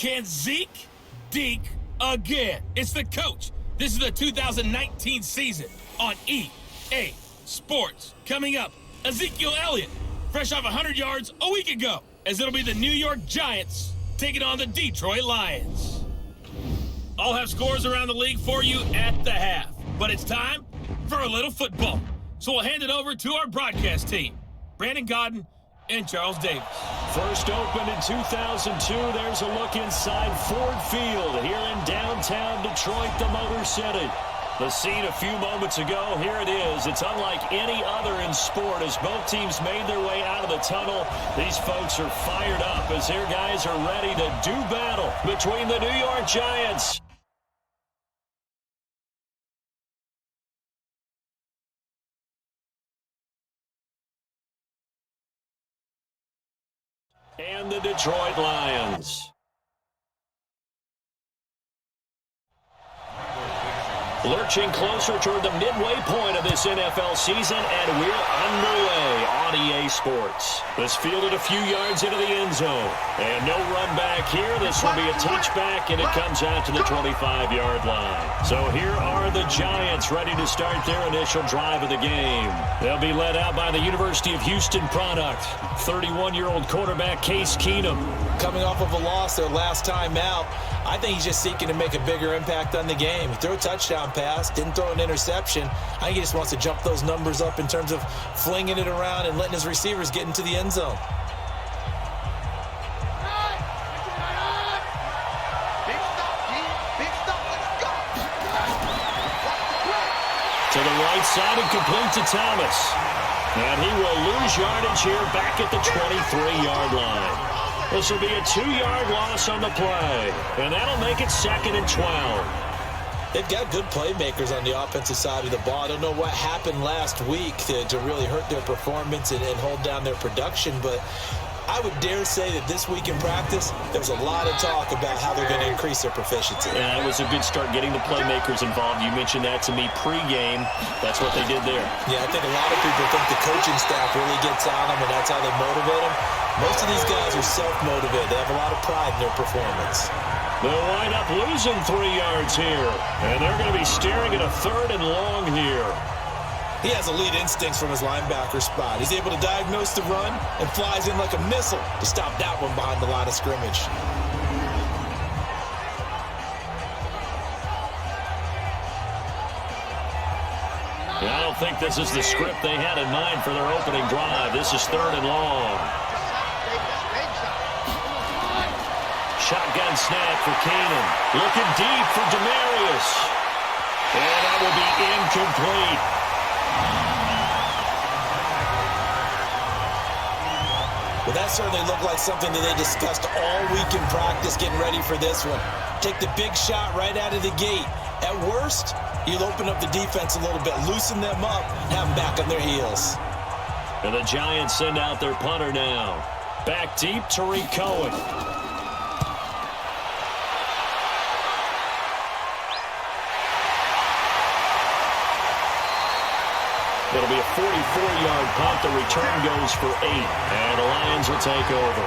Can Zeke deke again? It's the coach. This is the 2019 season on EA Sports. Coming up, Ezekiel Elliott, fresh off 100 yards a week ago, as it'll be the New York Giants taking on the Detroit Lions. I'll have scores around the league for you at the half, but it's time for a little football. So we'll hand it over to our broadcast team, Brandon Godden and Charles Davis. First opened in 2002, there's a look inside Ford Field here in downtown Detroit, the Motor City. The scene a few moments ago, here it is. It's unlike any other in sport as both teams made their way out of the tunnel. These folks are fired up as their guys are ready to do battle between the New York Giants and the Detroit Lions. Lurching closer toward the midway point of this NFL season, and we're underway on EA Sports. This fielded a few yards into the end zone. And no run back here. This will be a touchback, and it comes out to the 25-yard line. So here are the Giants ready to start their initial drive of the game. They'll be led out by the University of Houston product, 31-year-old quarterback Case Keenum. Coming off of a loss their last time out, I think he's just seeking to make a bigger impact on the game. He threw a touchdown pass, didn't throw an interception. I think he just wants to jump those numbers up in terms of flinging it around and letting his receivers get into the end zone. To the right side and complete to Thomas. And he will lose yardage here back at the 23-yard line. This will be a 2-yard loss on the play. And that'll make it 2nd and 12. They've got good playmakers on the offensive side of the ball. I don't know what happened last week to really hurt their performance and hold down their production, but I would dare say that this week in practice, there was a lot of talk about how they're going to increase their proficiency. Yeah, it was a good start getting the playmakers involved. You mentioned that to me pregame. That's what they did there. Yeah, I think a lot of people think the coaching staff really gets on them, and that's how they motivate them. Most of these guys are self-motivated. They have a lot of pride in their performance. They'll wind up losing 3 yards here, and they're going to be staring at a 3rd and long here. He has elite instincts from his linebacker spot. He's able to diagnose the run and flies in like a missile to stop that one behind the line of scrimmage. I don't think this is the script they had in mind for their opening drive. This is 3rd and long. Shotgun snap for Keenan. Looking deep for Demarius. And that will be incomplete. Well, that certainly looked like something that they discussed all week in practice getting ready for this one. Take the big shot right out of the gate. At worst, you'll open up the defense a little bit, loosen them up, have them back on their heels. And the Giants send out their punter now. Back deep, Tariq Cohen. It'll be a 44-yard punt. The return goes for 8, and the Lions will take over.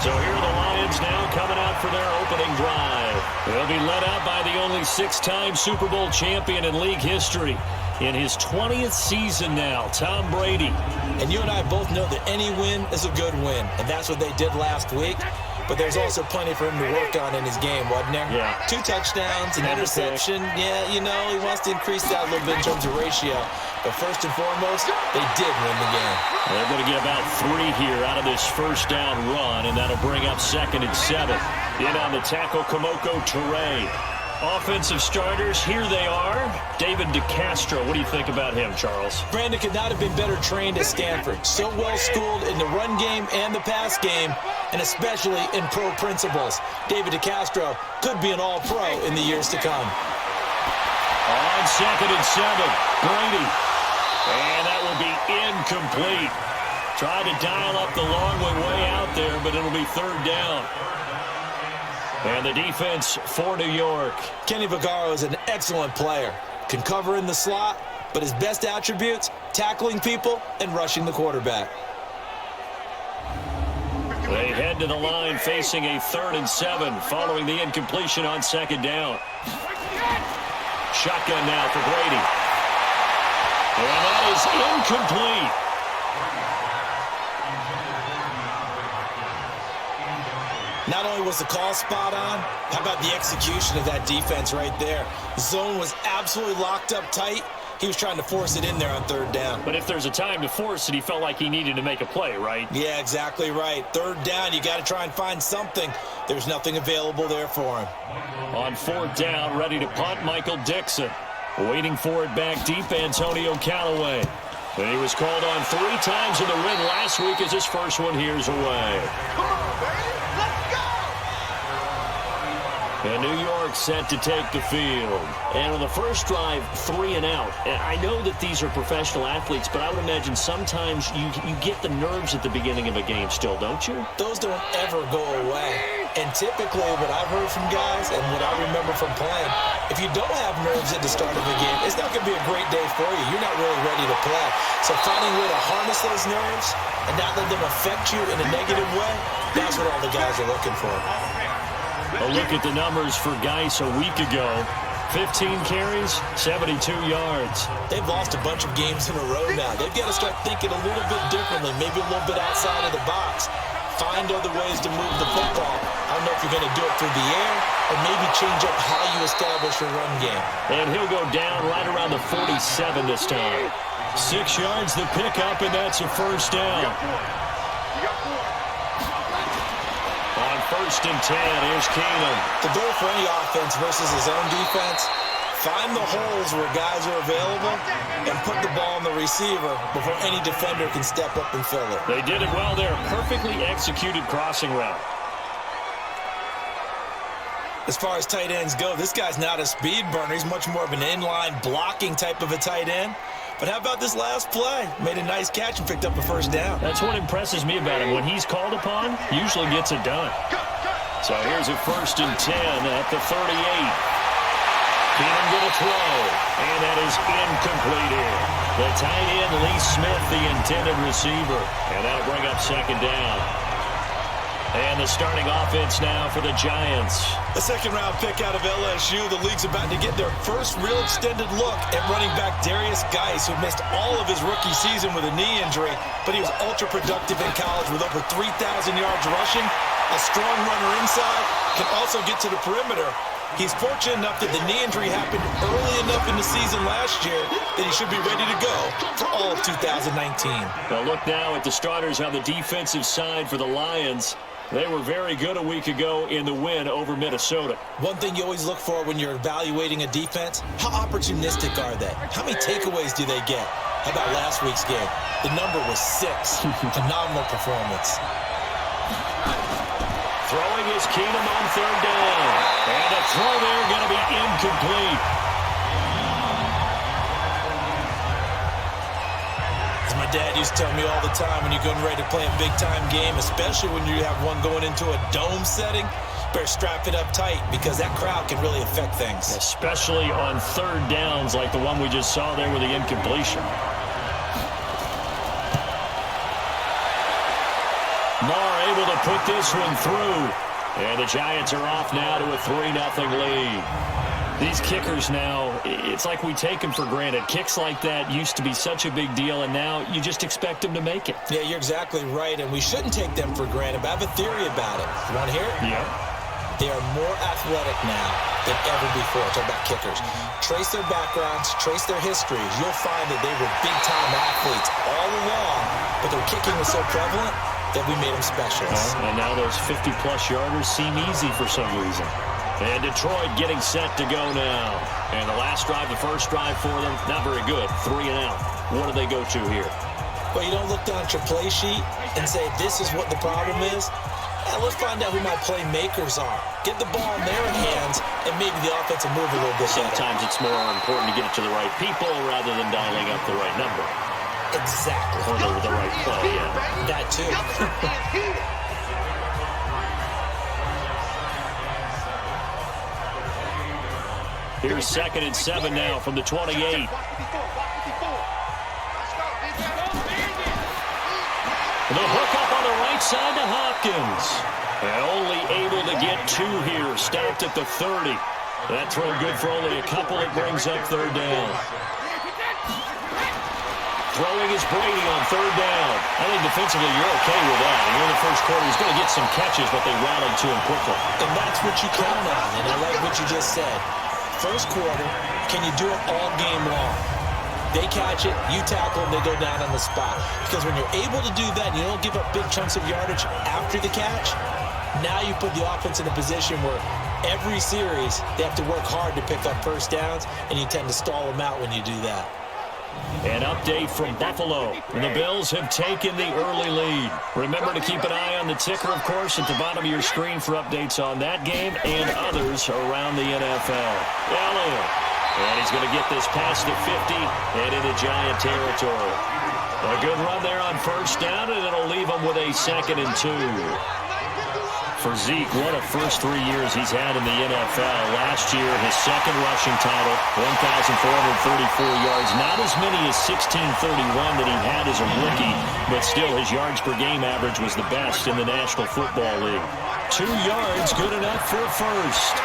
So here are the Lions now coming out for their opening drive. They'll be led out by the only 6-time Super Bowl champion in league history. In his 20th season now, Tom Brady. And you and I both know that any win is a good win, and that's what they did last week. But there's also plenty for him to work on in his game, wasn't there? Yeah. 2 touchdowns, an interception. Yeah, you know, he wants to increase that a little bit in terms of ratio. But first and foremost, they did win the game. They're going to get about 3 here out of this first down run, and that'll bring up 2nd and 7. In on the tackle, Kamoko Toure. Offensive starters, here they are. David DeCastro, what do you think about him, Charles? Brandon could not have been better trained at Stanford. So well schooled in the run game and the pass game, and especially in pro principles. David DeCastro could be an all-pro in the years to come. On 2nd and 7, Brady. And that will be incomplete. Tried to dial up the long one way out there, but it'll be 3rd down. And the defense for New York. Kenny Vaccaro is an excellent player. Can cover in the slot, but his best attributes, tackling people and rushing the quarterback. They head to the line facing a 3rd and 7 following the incompletion on 2nd down. Shotgun now for Brady. And that is incomplete. Not only was the call spot on, how about the execution of that defense right there? Zone was absolutely locked up tight. He was trying to force it in there on 3rd down. But if there's a time to force it, he felt like he needed to make a play, right? Yeah, exactly right. 3rd down, you got to try and find something. There's nothing available there for him. On 4th down, ready to punt, Michael Dixon. Waiting for it back deep, Antonio Callaway. And he was called on 3 times in the win last week as his first one here's away. Come on, baby. Let's go! And New York set to take the field. And on the first drive, 3 and out. And I know that these are professional athletes, but I would imagine sometimes you get the nerves at the beginning of a game still, don't you? Those don't ever go away. And typically what I've heard from guys and what I remember from playing, if you don't have nerves at the start of the game, it's not going to be a great day for you. You're not really ready to play. So finding a way to harness those nerves and not let them affect you in a negative way, that's what all the guys are looking for. A look at the numbers for Geis a week ago. 15 carries, 72 yards. They've lost a bunch of games in a row now. They've got to start thinking a little bit differently, maybe a little bit outside of the box. Find other ways to move the football. I don't know if you're going to do it through the air or maybe change up how you establish your run game. And he'll go down right around the 47 this time. 6 yards the pickup, and that's a first down. On 1st and 10, here's Keenum. The goal for any offense versus his own defense, find the holes where guys are available and put the ball on the receiver before any defender can step up and fill it. They did it well there. Perfectly executed crossing route. As far as tight ends go, this guy's not a speed burner. He's much more of an inline blocking type of a tight end. But how about this last play? Made a nice catch and picked up a first down. That's what impresses me about him. When he's called upon, usually gets it done. So here's a 1st and 10 at the 38. Keenum going to throw, and that is incomplete here. The tight end, Lee Smith, the intended receiver. And that'll bring up 2nd down. And the starting offense now for the Giants. A 2nd-round pick out of LSU. The league's about to get their first real extended look at running back Darius Geis, who missed all of his rookie season with a knee injury, but he was ultra-productive in college with over 3,000 yards rushing, a strong runner inside, can also get to the perimeter. He's fortunate enough that the knee injury happened early enough in the season last year that he should be ready to go for all of 2019. Well, look now at the starters on the defensive side for the Lions. They were very good a week ago in the win over Minnesota. One thing you always look for when you're evaluating a defense, how opportunistic are they? How many takeaways do they get? How about last week's game? The number was 6. Phenomenal performance. Throwing is Keenum on 3rd down. And a throw there going to be incomplete. As my dad used to tell me all the time, when you're getting ready to play a big-time game, especially when you have one going into a dome setting, better strap it up tight because that crowd can really affect things. Especially on 3rd downs like the one we just saw there with the incompletion. Marr able to put this one through. And the Giants are off now to a 3-0 lead. These kickers now, it's like we take them for granted. Kicks like that used to be such a big deal, and now you just expect them to make it. Yeah, you're exactly right, and we shouldn't take them for granted, but I have a theory about it. You want to hear it? Yeah. They are more athletic now than ever before. Talk about kickers. Trace their backgrounds, trace their histories. You'll find that they were big-time athletes all along, but their kicking was so prevalent that we made them specialists. And now those 50-plus yarders seem easy for some reason. And Detroit getting set to go now. And the last drive, the first drive for them, not very good. 3 and out. What do they go to here? Well, you don't look down at your play sheet and say, this is what the problem is. Yeah, let's find out who my playmakers are. Get the ball in their hands, and maybe the offense will move a little bit better. Sometimes it's more important to get it to the right people rather than dialing up the right number. Exactly. Or the right play, yeah. That too. Here's 2nd and 7 now from the 28. The hook up on the right right side to Hopkins. And only able to get 2 here. Stopped at the 30. That throw good for only a couple. It brings up 3rd down. Throwing is Brady on 3rd down. I think defensively you're okay with that. And in the first quarter, he's going to get some catches, but they rallied to him quickly. And that's what you count on, and I like what you just said. First quarter, can you do it all game long? They catch it, you tackle them, they go down on the spot. Because when you're able to do that and you don't give up big chunks of yardage after the catch, now you put the offense in a position where every series they have to work hard to pick up first downs, and you tend to stall them out when you do that. An update from Buffalo. The Bills have taken the early lead. Remember to keep an eye on the ticker, of course, at the bottom of your screen for updates on that game and others around the NFL. Elliott. And he's going to get this past the 50 and into Giant territory. A good run there on first down, and it'll leave him with a 2nd and 2. For Zeke, what a first 3 years he's had in the NFL. Last year, his 2nd rushing title, 1,434 yards. Not as many as 1,631 that he had as a rookie, but still his yards per game average was the best in the National Football League. 2 yards, good enough for a first.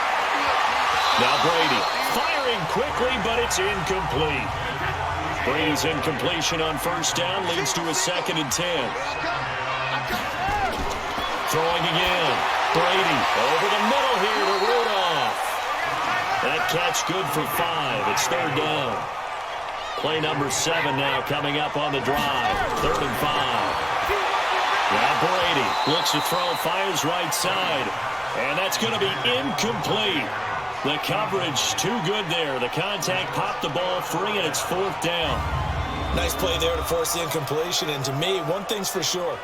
Now Brady, firing quickly, but it's incomplete. Brady's incompletion on first down leads to a 2nd and 10. Throwing again. Brady over the middle here to Rudolph. That catch good for 5. It's 3rd down. Play number 7 now coming up on the drive. 3rd and 5. Now Brady looks to throw, fires right side. And that's going to be incomplete. The coverage too good there. The contact popped the ball free, and it's 4th down. Nice play there to force the incompletion. And to me, one thing's for sure.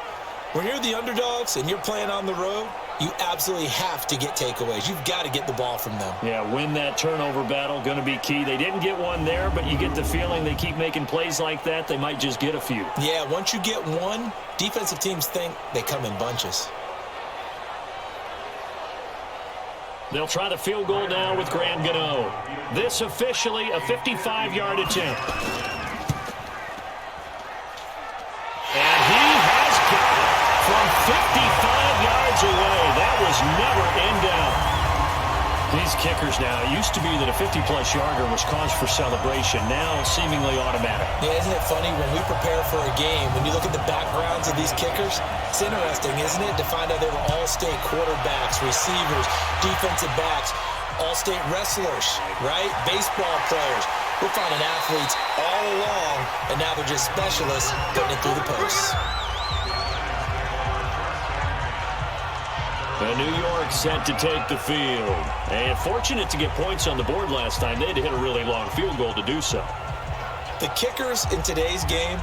When you're the underdogs and you're playing on the road, you absolutely have to get takeaways. You've got to get the ball from them. Yeah, win that turnover battle, going to be key. They didn't get one there, but you get the feeling they keep making plays like that, they might just get a few. Yeah, once you get one, defensive teams think they come in bunches. They'll try the field goal now with Graham Gano. This officially a 55-yard attempt. And he has got it from 55 yards away. That was never in doubt. These kickers now, it used to be that a 50-plus yarder was cause for celebration. Now seemingly automatic. Yeah, isn't it funny when we prepare for a game, when you look at the backgrounds of these kickers, it's interesting, isn't it, to find out they were all-state quarterbacks, receivers, defensive backs, all-state wrestlers, right? Baseball players. We're finding athletes all along, and now they're just specialists putting it through the posts. New York set to take the field. And fortunate to get points on the board last time. They had to hit a really long field goal to do so. The kickers in today's game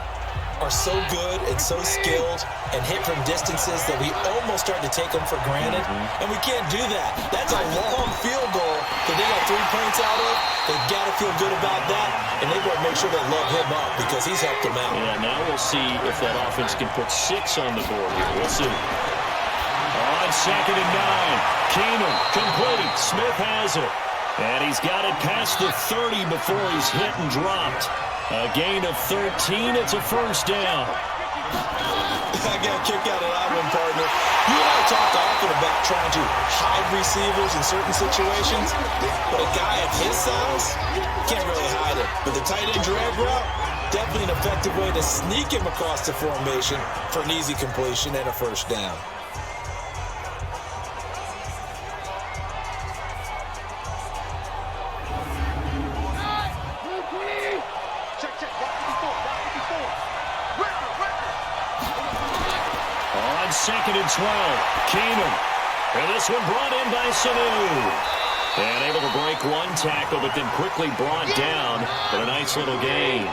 are so good and so skilled and hit from distances that we almost start to take them for granted. And we can't do that. That's a long field goal that they got 3 points out of. They've got to feel good about that, and they've got to make sure they love him up because he's helped them out. Yeah, now we'll see if that offense can put 6 on the board here. We'll see. On 2nd and 9, Keenum complete. Smith has it. And he's got it past the 30 before he's hit and dropped. A gain of 13. It's a first down. I got a kick out of that one, partner. You and I talked often about trying to hide receivers in certain situations, but a guy of his size can't really hide it. But the tight end drag route, definitely an effective way to sneak him across the formation for an easy completion and a first down. On 2nd and 12, Keenum. And this one brought in by Sanu. And able to break one tackle, but then quickly brought down. But a nice little gain.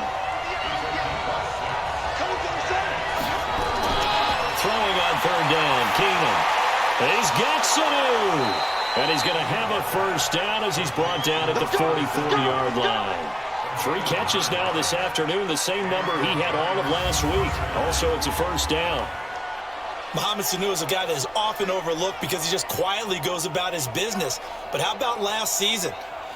Throwing on 3rd down, Keenum. And he's got Sanu. And he's going to have a first down as he's brought down at the 44-yard line. 3 catches now this afternoon, the same number he had all of last week. Also, it's a first down. Mohamed Sanu is a guy that is often overlooked because he just quietly goes about his business. But how about last season?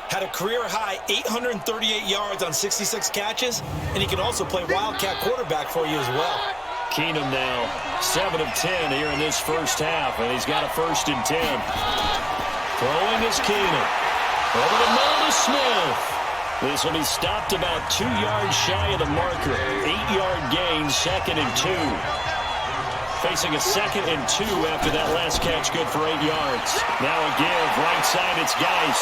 Had a career-high 838 yards on 66 catches, and he can also play wildcat quarterback for you as well. Keenum now 7 of 10 here in this first half, and he's got a 1st and 10. Throwing is Keenum. Over the middle to Smith. This will be stopped about 2 yards shy of the marker. 8-yard gain, 2nd and 2. Facing a 2nd and 2 after that last catch, good for 8 yards. Now a give, right side, it's Geis.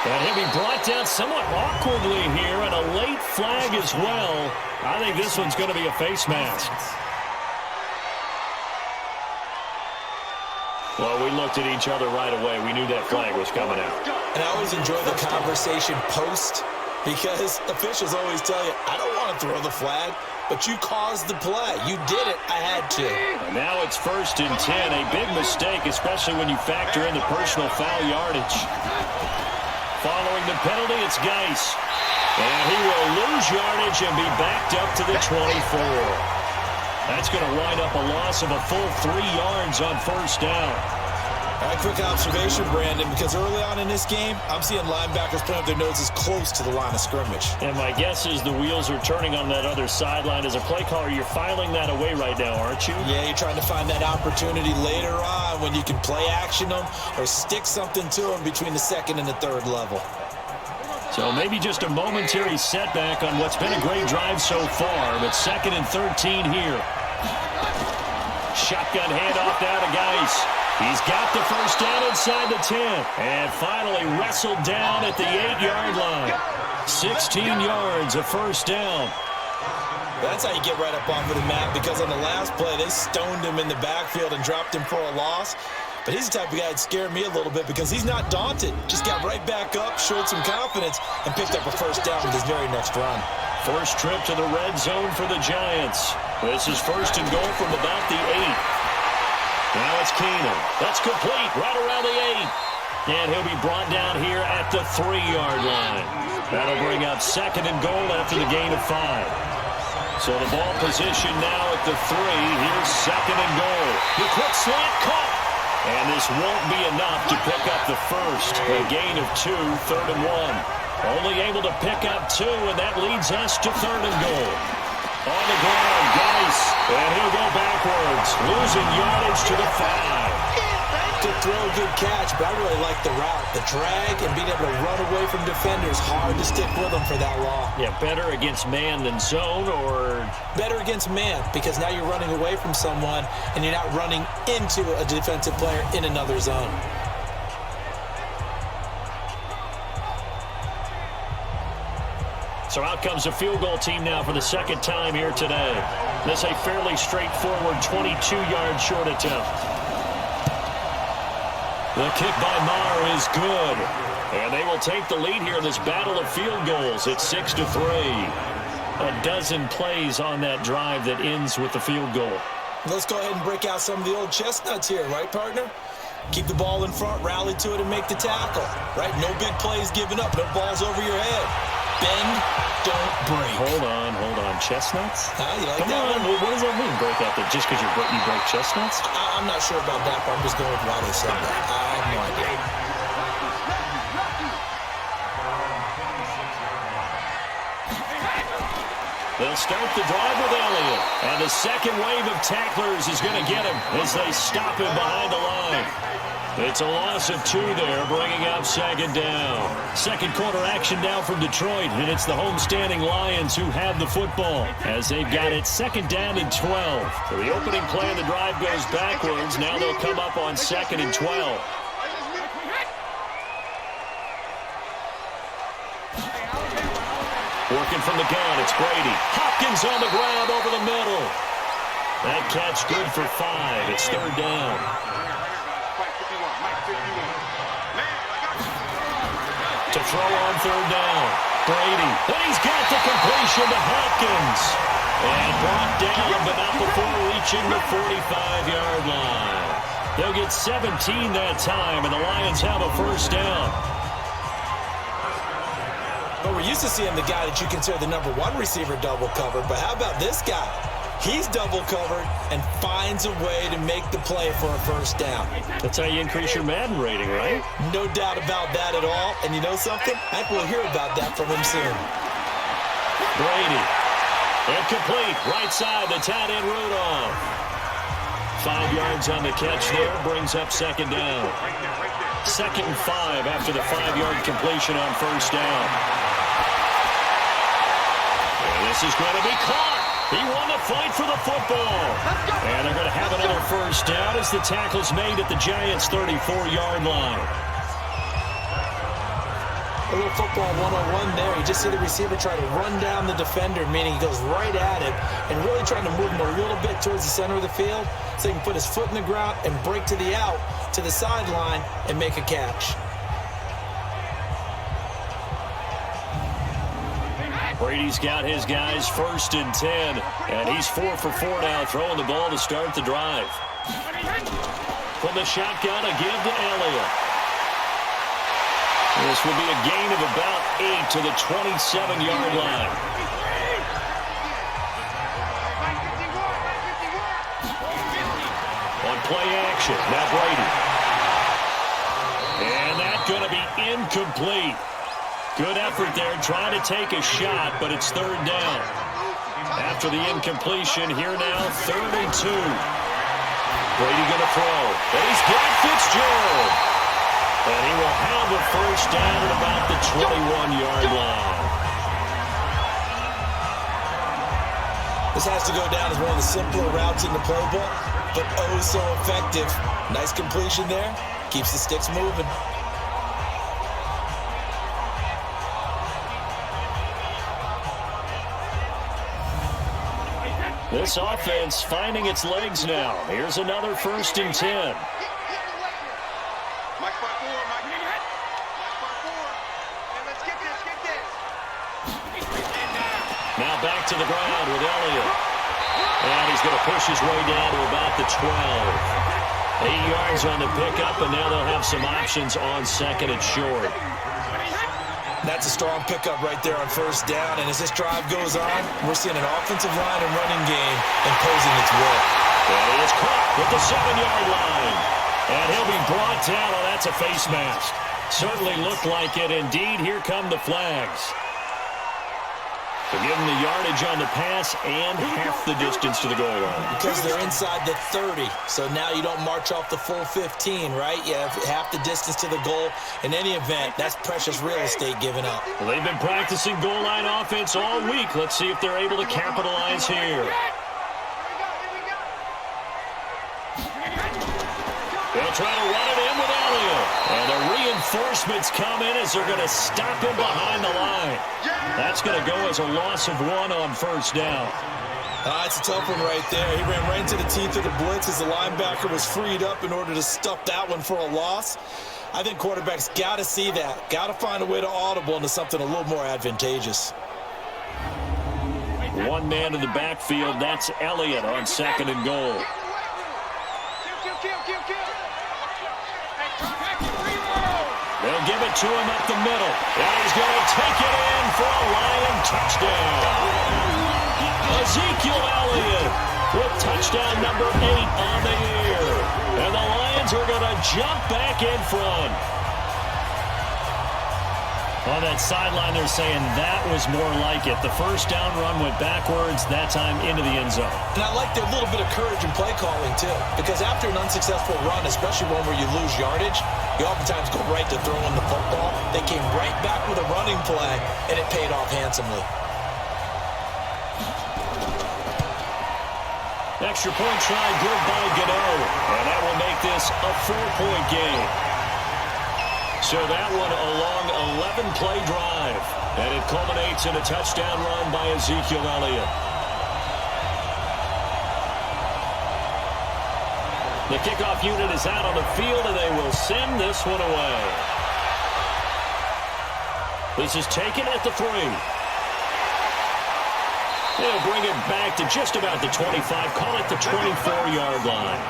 And he'll be brought down somewhat awkwardly here, and a late flag as well. I think this one's going to be a face mask. Well, we looked at each other right away. We knew that flag was coming out. And I always enjoy the conversation post, because officials always tell you, I don't want to throw the flag, but you caused the play. You did it. I had to. And now it's 1st and 10. A big mistake, especially when you factor in the personal foul yardage. Following the penalty, it's Geis. And he will lose yardage and be backed up to the 24. That's going to wind up a loss of a full 3 yards on 1st down. All right, quick observation, Brandon, because early on in this game, I'm seeing linebackers put up their noses close to the line of scrimmage. And my guess is the wheels are turning on that other sideline. As a play caller, you're filing that away right now, aren't you? Yeah, you're trying to find that opportunity later on when you can play action them or stick something to them between the 2nd and the 3rd level. So maybe just a momentary setback on what's been a great drive so far, but 2nd and 13 here. Shotgun handoff now to Geis. He's got the 1st down inside the 10. And finally wrestled down at the 8-yard line. 16 yards, a 1st down. That's how you get right up onto the mat, because on the last play, they stoned him in the backfield and dropped him for a loss. But he's the type of guy that scared me a little bit because he's not daunted. Just got right back up, showed some confidence, and picked up a 1st down with his very next run. First trip to the red zone for the Giants. This is 1st and goal from about the 8. Now it's Keenum. That's complete right around the 8. And he'll be brought down here at the 3-yard line. That'll bring up 2nd and goal after the gain of 5. So the ball position now at the 3. Here's 2nd and goal. The quick slant caught. And this won't be enough to pick up the 1st. A gain of 2, 3rd and 1. Only able to pick up 2, and that leads us to 3rd and goal. On the ground, Geis, and he'll go backwards, losing yardage to the 5. To throw a good catch, but I really like the route. The drag and being able to run away from defenders, hard to stick with them for that long. Yeah, better against man than zone, or? Better against man, because now you're running away from someone and you're not running into a defensive player in another zone. So out comes a field goal team now for the 2nd time here today. This is a fairly straightforward 22-yard short attempt. The kick by Maher is good. And they will take the lead here in this battle of field goals. It's 6-3. A dozen plays on that drive that ends with the field goal. Let's go ahead and break out some of the old chestnuts here, right, partner? Keep the ball in front, rally to it, and make the tackle, right? No big plays given up, no balls over your head. Bend, don't break. Hold on. Chestnuts? You like Come that on. one? What does that mean, break out there? Just because you break chestnuts? I'm not sure about that, but I'm just going with why they said that. I have no idea. They'll start the drive with Elliott. And the second wave of tacklers is going to get him as they stop him behind the line. It's a loss of 2 there, bringing up 2nd down. Second quarter action now from Detroit, and it's the homestanding Lions who have the football as they've got it 2nd down and 12. So the opening play of the drive goes backwards. Now they'll come up on 2nd and 12. Working from the gun, it's Brady. Hopkins on the grab over the middle. That catch good for 5. It's 3rd down. To throw on 3rd down. Brady. And he's got the completion to Hopkins. And brought down, but not before reaching the 45-yard line. They'll get 17 that time, and the Lions have a 1st down. Well, we're used to seeing the guy that you consider the number 1 receiver double covered, but how about this guy? He's double covered and finds a way to make the play for a 1st down. That's how you increase your Madden rating, right? No doubt about that at all. And you know something? I think we'll hear about that from him soon. Brady. Incomplete. Right side, the tight end Rudolph. 5 yards on the catch there. Brings up second down. 2nd and 5 after the 5-yard completion on first down. And this is going to be caught. He won the fight for the football. And they're going to have another first down as the tackle's made at the Giants' 34-yard line. A little football 101 there. You just see the receiver try to run down the defender, meaning he goes right at him and really trying to move him a little bit towards the center of the field so he can put his foot in the ground and break to the out, to the sideline, and make a catch. Brady's got his guys 1st and 10, and he's 4 for 4 now, throwing the ball to start the drive. From the shotgun, a give to Elliott. This will be a gain of about 8 to the 27-yard line. On play action, now Brady. And that's going to be incomplete. Good effort there, trying to take a shot, but it's 3rd down. After the incompletion, here now, 3rd and 2. Brady going to throw. And he's got Fitzgerald. And he will have a first down at about the 21-yard line. This has to go down as one of the simpler routes in the playbook, but oh so effective. Nice completion there. Keeps the sticks moving. This offense finding its legs now. Here's another 1st and 10. Now back to the ground with Elliott. And he's going to push his way down to about the 12. 8 yards on the pickup, and now they'll have some options on 2nd and short. That's a strong pickup right there on 1st down, and as this drive goes on, we're seeing an offensive line and running game imposing its will. And he is caught with the 7-yard line. And he'll be brought down. Oh, that's a face mask. Certainly looked like it. Indeed, here come the flags. To give them the yardage on the pass and half the distance to the goal line. Because they're inside the 30, so now you don't march off the full 15, right? You have half the distance to the goal. In any event, that's precious real estate given up. Well, they've been practicing goal line offense all week. Let's see if they're able to capitalize here. They'll try to run it in with Elliott. And the reinforcements come in as they're going to stop him behind the line. That's going to go as a loss of 1 on 1st down. It's a tough one right there. He ran right into the teeth of the blitz as the linebacker was freed up in order to stuff that one for a loss. I think quarterbacks got to see that. Got to find a way to audible into something a little more advantageous. 1 man in the backfield. That's Elliott on 2nd and goal. They'll give it to him up the middle. And he's going to take it in for a Lion touchdown. Ezekiel Elliott with touchdown number 8 on the year. And the Lions are going to jump back in front. On that sideline, they're saying that was more like it. The first down run went backwards, that time into the end zone. And I like their little bit of courage in play calling, too. Because after an unsuccessful run, especially one where you lose yardage, you oftentimes go right to throwing the football. They came right back with a running play, and it paid off handsomely. Extra point try, good by Gano. And that will make this a 4-point game. So that one a long 11-play drive. And it culminates in a touchdown run by Ezekiel Elliott. The kickoff unit is out on the field, and they will send this one away. This is taken at the 3. They'll bring it back to just about the 25, call it the 24-yard line.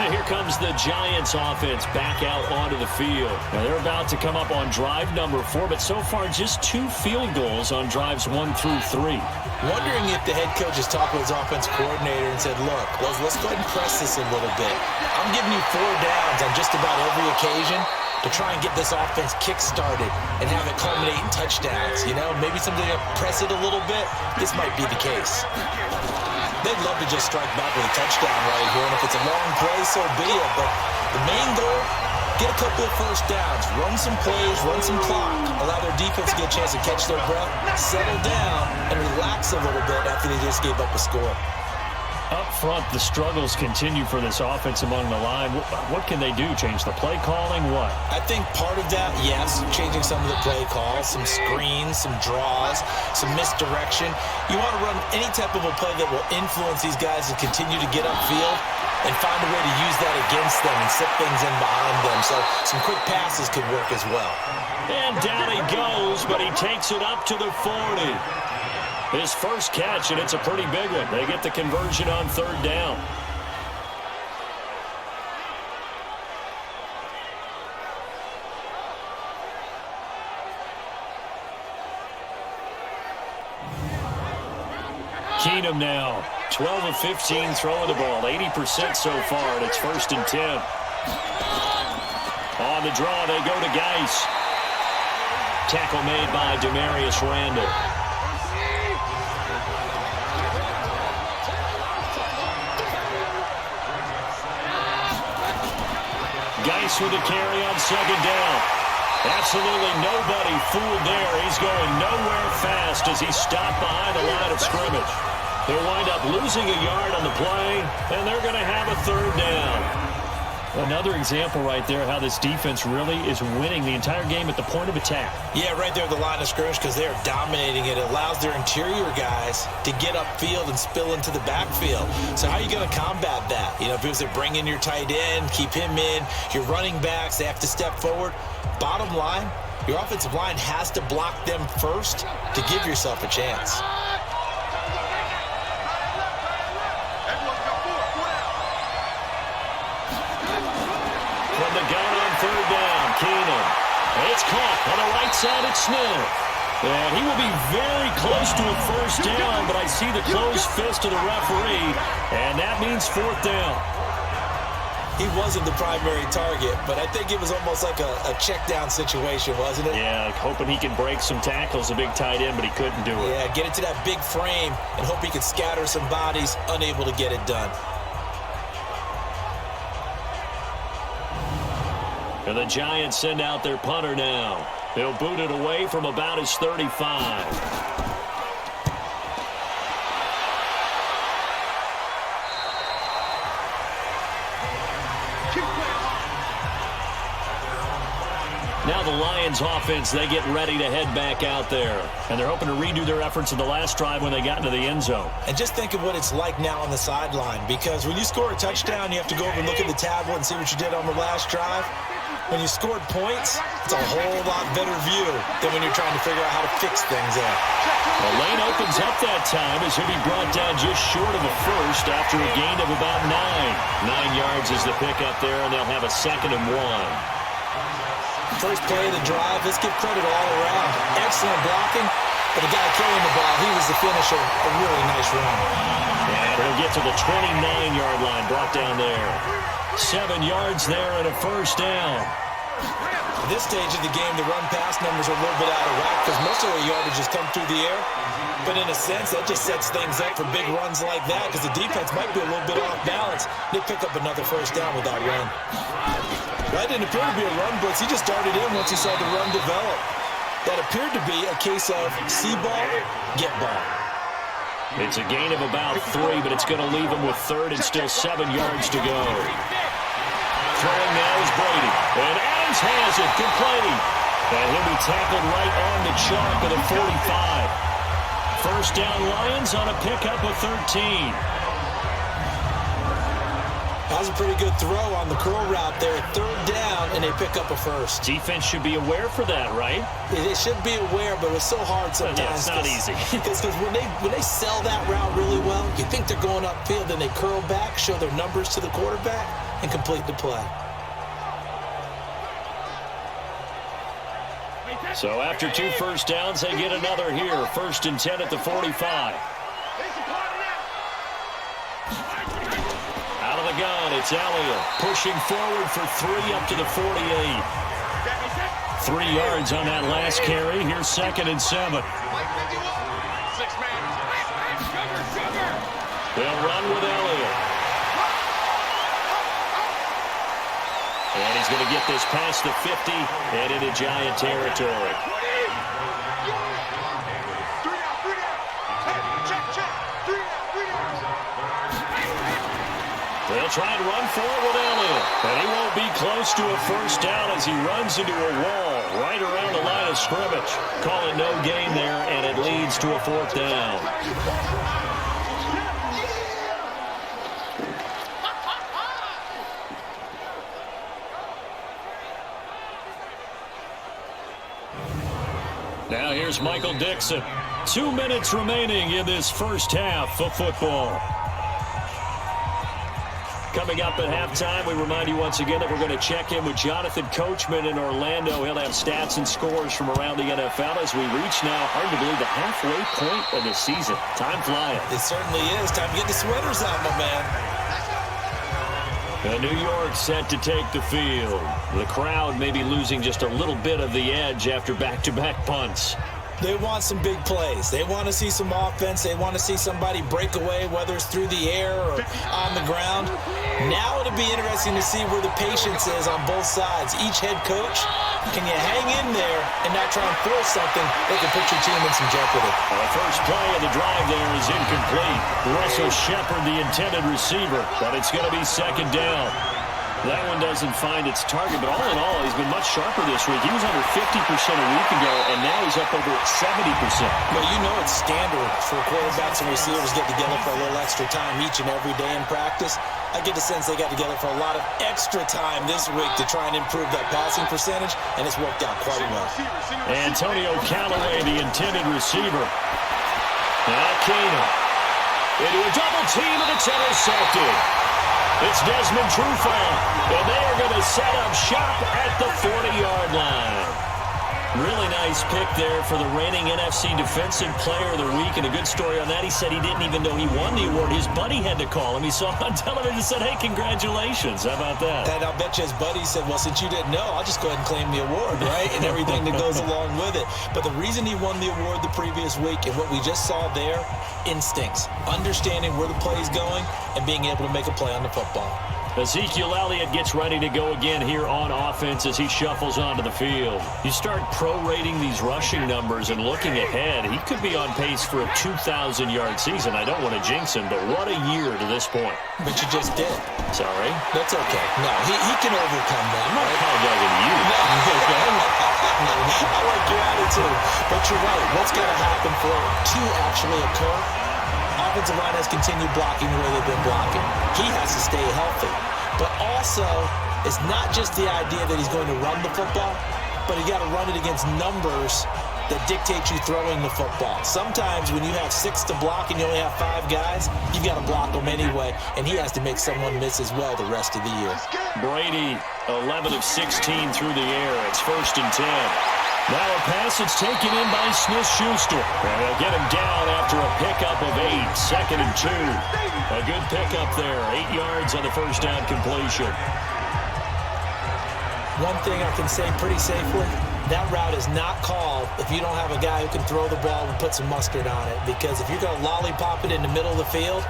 And here comes the Giants offense back out onto the field. Now they're about to come up on drive number 4, but so far just 2 field goals on drives 1 through 3. Wondering if the head coach has talked with his offense coordinator and said, look, let's go ahead and press this a little bit. I'm giving you 4 downs on just about every occasion to try and get this offense kick-started and have it culminate in touchdowns. You know, maybe something to press it a little bit. This might be the case. They'd love to just strike back with a touchdown right here, and if it's a long play, so be it. But the main goal, get a couple of first downs, run some plays, run some clock, allow their defense to get a chance to catch their breath, settle down, and relax a little bit after they just gave up a score. Up front, the struggles continue for this offense among the line. What can they do? Change the play calling? What? I think part of that, yes, changing some of the play calls, some screens, some draws, some misdirection. You want to run any type of a play that will influence these guys to continue to get upfield and find a way to use that against them and set things in behind them. So some quick passes could work as well. And down he goes, but he takes it up to the 40. His first catch, and it's a pretty big one. They get the conversion on 3rd down. Keenum now, 12 of 15 throwing the ball, 80% so far, and it's 1st and 10. On the draw, they go to Geis. Tackle made by Demarius Randall. Geis with a carry on 2nd down. Absolutely nobody fooled there. He's going nowhere fast as he's stopped behind the line of scrimmage. They'll wind up losing a yard on the play, and they're going to have a 3rd down. Another example right there how this defense really is winning the entire game at the point of attack. Yeah, right there at the line of scrimmage because they're dominating it. It allows their interior guys to get upfield and spill into the backfield. So how are you going to combat that? You know, if they bring in your tight end, keep him in, your running backs, they have to step forward. Bottom line, your offensive line has to block them first to give yourself a chance. From the gun on 3rd down, Keenum. It's caught on the right side at Smith. And he will be very close to a 1st down, but I see the closed fist of the referee, and that means 4th down. He wasn't the primary target, but I think it was almost like a check down situation, wasn't it? Yeah, hoping he can break some tackles, a big tight end, but he couldn't do it. Yeah, get it to that big frame and hope he can scatter some bodies, unable to get it done. And the Giants send out their punter now. They'll boot it away from about his 35. Now the Lions offense, they get ready to head back out there. And they're hoping to redo their efforts in the last drive when they got into the end zone. And just think of what it's like now on the sideline, because when you score a touchdown, you have to go over and look at the tablet and see what you did on the last drive. When you scored points, it's a whole lot better view than when you're trying to figure out how to fix things up. The lane opens up that time as he'll be brought down just short of a first after a gain of about 9. 9 yards is the pickup there, and they'll have a 2nd and 1. First play of the drive, let's give credit all around. Excellent blocking, but the guy carrying the ball, he was the finisher. A really nice run. And he'll get to the 29-yard line, brought down there. 7 yards there and a 1st down. At this stage of the game, the run-pass numbers are a little bit out of whack because most of their yardage has come through the air. But in a sense, that just sets things up for big runs like that because the defense might be a little bit off balance. They pick up another 1st down with that run. That didn't appear to be a run blitz. He just started in once he saw the run develop. That appeared to be a case of see ball, get ball. It's a gain of about 3, but it's going to leave him with 3rd and still 7 yards to go. Throwing now is Brady. And Adams has it, complete. And he'll be tackled right on the chalk of the 45. 1st down Lions on a pickup of 13. How was a pretty good throw on the curl route there. Third down, and they pick up a first. Defense should be aware for that, right? They should be aware, but it's so hard sometimes. Yeah, it's not easy. Because when they sell that route really well, you think they're going upfield, then they curl back, show their numbers to the quarterback, and complete the play. So after 2 first downs, they get another here. 1st and 10 at the 45. Out of the gun, it's Elliott. Pushing forward for 3 up to the 48. 3 yards on that last carry. Here's 2nd and 7. They'll run with Elliott. And he's going to get this past the 50 and into Giant territory. They'll try and run for it with Elliott. And he won't be close to a first down as he runs into a wall right around the line of scrimmage. Calling no gain there, and it leads to a 4th down. Now here's Michael Dixon. 2 minutes remaining in this first half of football. Coming up at halftime, we remind you once again that we're going to check in with Jonathan Coachman in Orlando. He'll have stats and scores from around the NFL as we reach now, hard to believe, the halfway point of the season. Time flying. It certainly is. Time to get the sweaters out, my man. New York set to take the field. The crowd may be losing just a little bit of the edge after back-to-back punts. They want some big plays. They want to see some offense. They want to see somebody break away, whether it's through the air or on the ground. Now it'll be interesting to see where the patience is on both sides. Each head coach, can you hang in there and not try and force something that can put your team in some jeopardy? The first play of the drive there is incomplete. Russell Shepard, the intended receiver, but it's going to be 2nd down. That one doesn't find its target, but all in all, he's been much sharper this week. He was under 50% a week ago, and now he's up over 70%. Well, you know it's standard for quarterbacks and receivers get together for a little extra time each and every day in practice. I get the sense they got together for a lot of extra time this week to try and improve that passing percentage, and it's worked out quite well. Antonio Callaway, the intended receiver. Now Keenum into a double team, and it's intercepted. It's Desmond Trufant, and they are going to set up shop at the 40-yard line. Really nice pick there for the reigning NFC Defensive Player of the Week, and a good story on that. He said he didn't even know he won the award. His buddy had to call him. He saw it on television and said, hey, congratulations. How about that? And I'll bet you his buddy said, well, since you didn't know, I'll just go ahead and claim the award, right? And everything that goes along with it. But the reason he won the award the previous week and what we just saw there, instincts, understanding where the play is going and being able to make a play on the football. Ezekiel Elliott gets ready to go again here on offense as he shuffles onto the field. You start prorating these rushing numbers and looking ahead, he could be on pace for a 2,000-yard season. I don't want to jinx him, but what a year to this point. But you just did. Sorry? That's okay. No, he can overcome that. I'm not apologizing to you. I like your attitude. But you're right. What's got to happen for it to actually occur? Offensive line has continued blocking the way they've been blocking. He has to stay healthy. But also, it's not just the idea that he's going to run the football, but you got to run it against numbers that dictate you throwing the football. Sometimes when you have 6 to block and you only have 5 guys, you've got to block them anyway, and he has to make someone miss as well the rest of the year. Brady, 11 of 16 through the air. It's 1st and 10. Now a pass that's taken in by Smith-Schuster. And they'll get him down after a pickup of 8. 2nd and 2. A good pickup there. 8 yards on the first down completion. One thing I can say pretty safely, that route is not called if you don't have a guy who can throw the ball and put some mustard on it. Because if you're going to lollipop it in the middle of the field,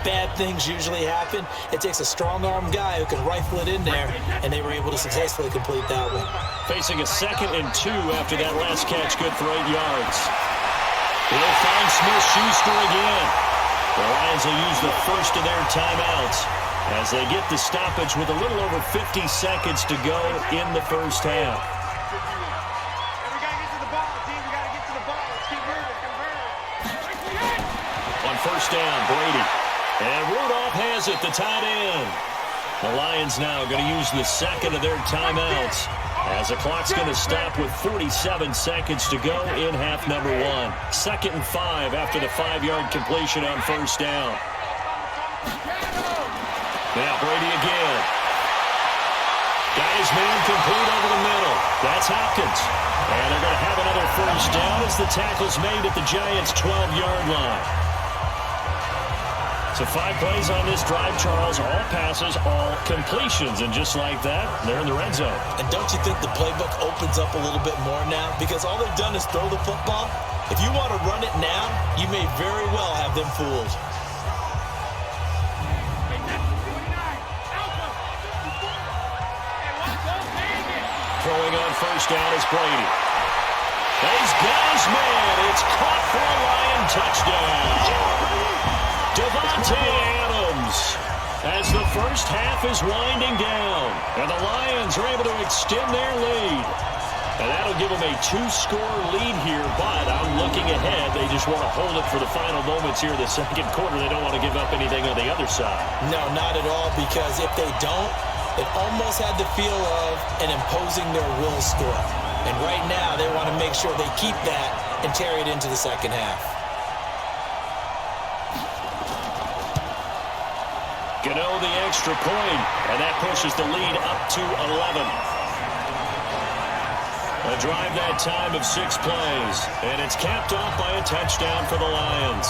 bad things usually happen. It takes a strong-arm guy who can rifle it in there, and they were able to successfully complete that one. Facing a 2nd and 2 after that last catch, good for 8 yards. They'll find Smith-Schuster again. The Lions will use the first of their timeouts as they get the stoppage with a little over 50 seconds to go in the first half. We got to get to the ball, team. We got to get to the ball. Let's keep moving. On first down, Brady. And Rudolph has it, the tight end. The Lions now going to use the second of their timeouts as the clock's going to stop with 47 seconds to go in half number one. 2nd and 5 after the 5-yard completion on first down. Now Brady again. Got his man complete over the middle. That's Hopkins. And they're going to have another first down as the tackle's made at the Giants' 12-yard line. So 5 plays on this drive, Charles. All passes, all completions. And just like that, they're in the red zone. And don't you think the playbook opens up a little bit more now? Because all they've done is throw the football. If you want to run it now, you may very well have them fooled. Throwing on first down is Brady. He's got his man. It's caught for a Lion touchdown. Devontae Adams as the first half is winding down. And the Lions are able to extend their lead. And that'll give them a 2-score lead here. But I'm looking ahead. They just want to hold it for the final moments here in the second quarter. They don't want to give up anything on the other side. No, not at all. Because if they don't, it almost had the feel of an imposing their will score. And right now, they want to make sure they keep that and carry it into the second half. Gano the extra point, and that pushes the lead up to 11. A drive that time of 6 plays, and it's capped off by a touchdown for the Lions.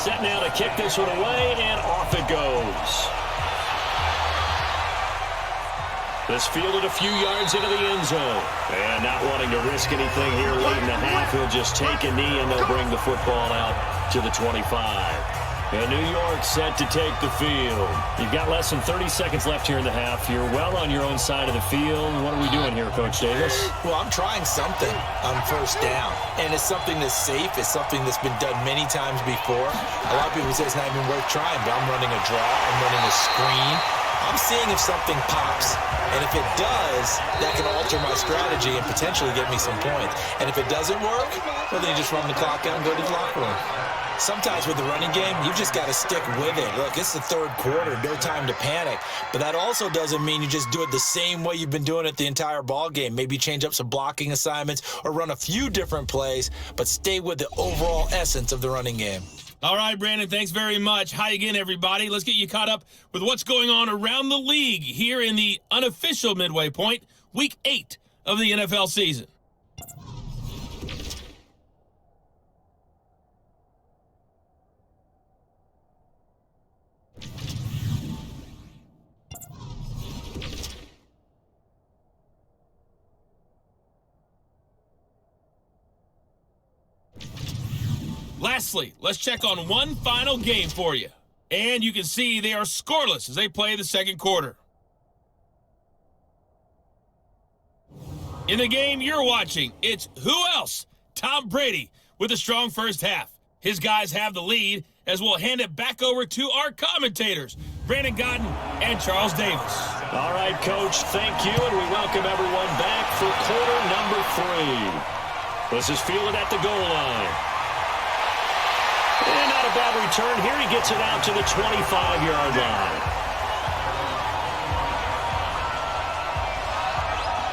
Set now to kick this one away, and off it goes. This fielded a few yards into the end zone. And not wanting to risk anything here late in the half, he'll just take a knee and they'll bring the football out to the 25. And New York set to take the field. You've got less than 30 seconds left here in the half. You're well on your own side of the field. What are we doing here, Coach Davis? Well, I'm trying something on first down. And it's something that's safe. It's something that's been done many times before. A lot of people say it's not even worth trying, but I'm running a draw. I'm running a screen. I'm seeing if something pops, and if it does, that can alter my strategy and potentially get me some points. And if it doesn't work, well, then you just run the clock out and go to the locker room. Sometimes with the running game, you just got to stick with it. Look, it's the third quarter, no time to panic. But that also doesn't mean you just do it the same way you've been doing it the entire ball game. Maybe change up some blocking assignments or run a few different plays, but stay with the overall essence of the running game. All right, Brandon, thanks very much. Hi again, everybody. Let's get you caught up with what's going on around the league here in the unofficial midway point, Week 8 of the NFL season. Lastly, let's check on one final game for you. And you can see they are scoreless as they play the second quarter. In the game you're watching, it's who else? Tom Brady with a strong first half. His guys have the lead as we'll hand it back over to our commentators, Brandon Godden and Charles Davis. All right, Coach, thank you, and we welcome everyone back for quarter number 3. This is fielded at the goal line. And not a bad return here. He gets it out to the 25-yard line.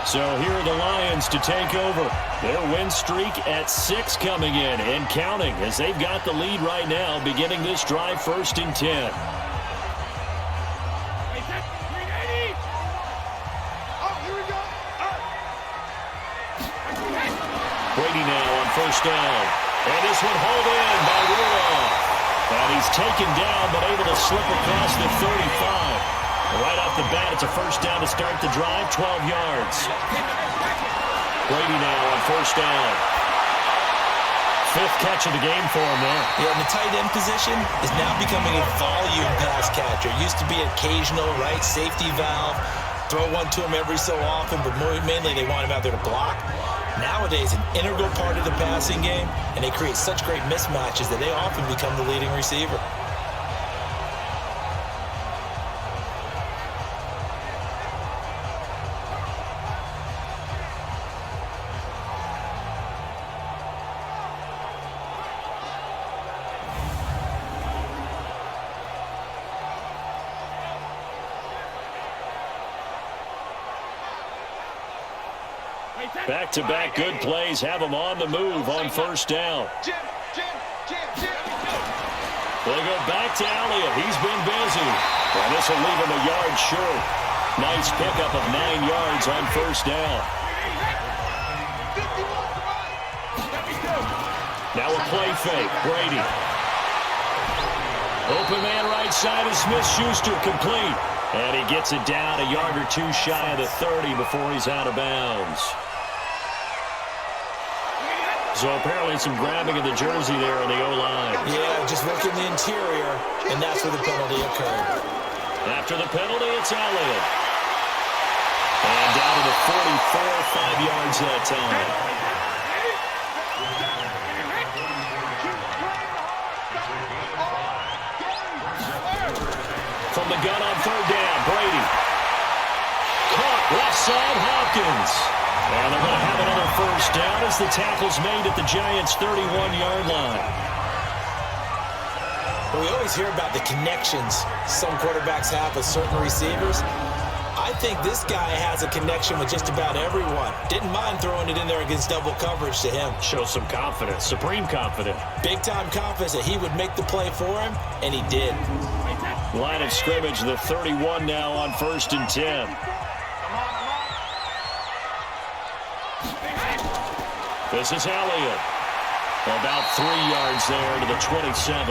So here are the Lions to take over. Their win streak at 6 coming in and counting as they've got the lead right now beginning this drive 1st and 10. Brady now on first down. And this one hauled in by Rudolph. And he's taken down but able to slip across the 35. Right off the bat, it's a first down to start the drive, 12 yards. Brady now on first down. 5th catch of the game for him now. Yeah, and the tight end position is now becoming a volume pass catcher. It used to be occasional, right, safety valve. Throw one to him every so often, but mainly they want him out there to block. Nowadays, an integral part of the passing game, and they create such great mismatches that they often become the leading receiver. Back-to-back good plays have them on the move on first down. They go back to Elliott. He's been busy. And this will leave him a yard short. Nice pickup of 9 yards on first down. Now a play fake. Brady. Open man right side is Smith-Schuster, complete. And he gets it down a yard or two shy of the 30 before he's out of bounds. So apparently some grabbing of the jersey there on the O-line. Yeah, just working the interior, and that's where the penalty occurred. After the penalty, it's Elliott. And down to the 44, 5 yards that time. From the gun on third down, Brady. Caught left side, Hopkins. And they're going to have another first down as the tackle's made at the Giants' 31-yard line. Well, we always hear about the connections some quarterbacks have with certain receivers. I think this guy has a connection with just about everyone. Didn't mind throwing it in there against double coverage to him. Shows some confidence, supreme confidence. Big-time confidence that he would make the play for him, and he did. Line of scrimmage, the 31 now on 1st and 10. This is Elliott. About 3 yards there to the 27.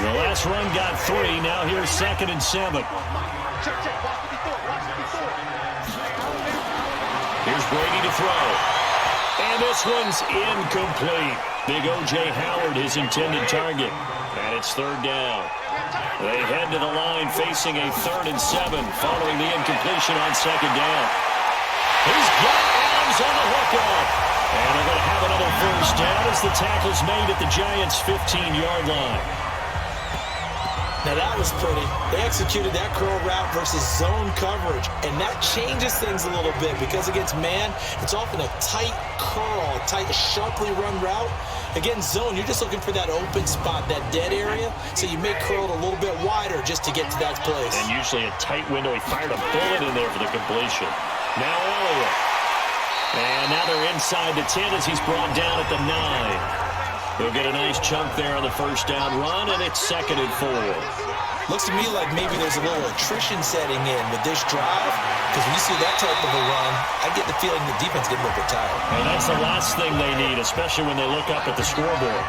The last run got 3. Now here's 2nd and 7. Here's Brady to throw. And this one's incomplete. Big O.J. Howard, his intended target. And it's 3rd down. They head to the line facing a 3rd and 7 following the incompletion on 2nd down. He's got Adams on the hookup. And they're going to have another first down as the tackle's made at the Giants' 15-yard line. Now that was pretty. They executed that curl route versus zone coverage, and that changes things a little bit because against man, it's often a tight curl, a tight, sharply run route. Against zone, you're just looking for that open spot, that dead area, so you may curl it a little bit wider just to get to that place. And usually a tight window. He fired a bullet in there for the completion. Now Elliott. And now they're inside the 10 as he's brought down at the 9. They'll get a nice chunk there on the first down run, and it's 2nd and 4. Looks to me like maybe there's a little attrition setting in with this drive, because when you see that type of a run, I get the feeling the defense getting a little bit tired. And that's the last thing they need, especially when they look up at the scoreboard.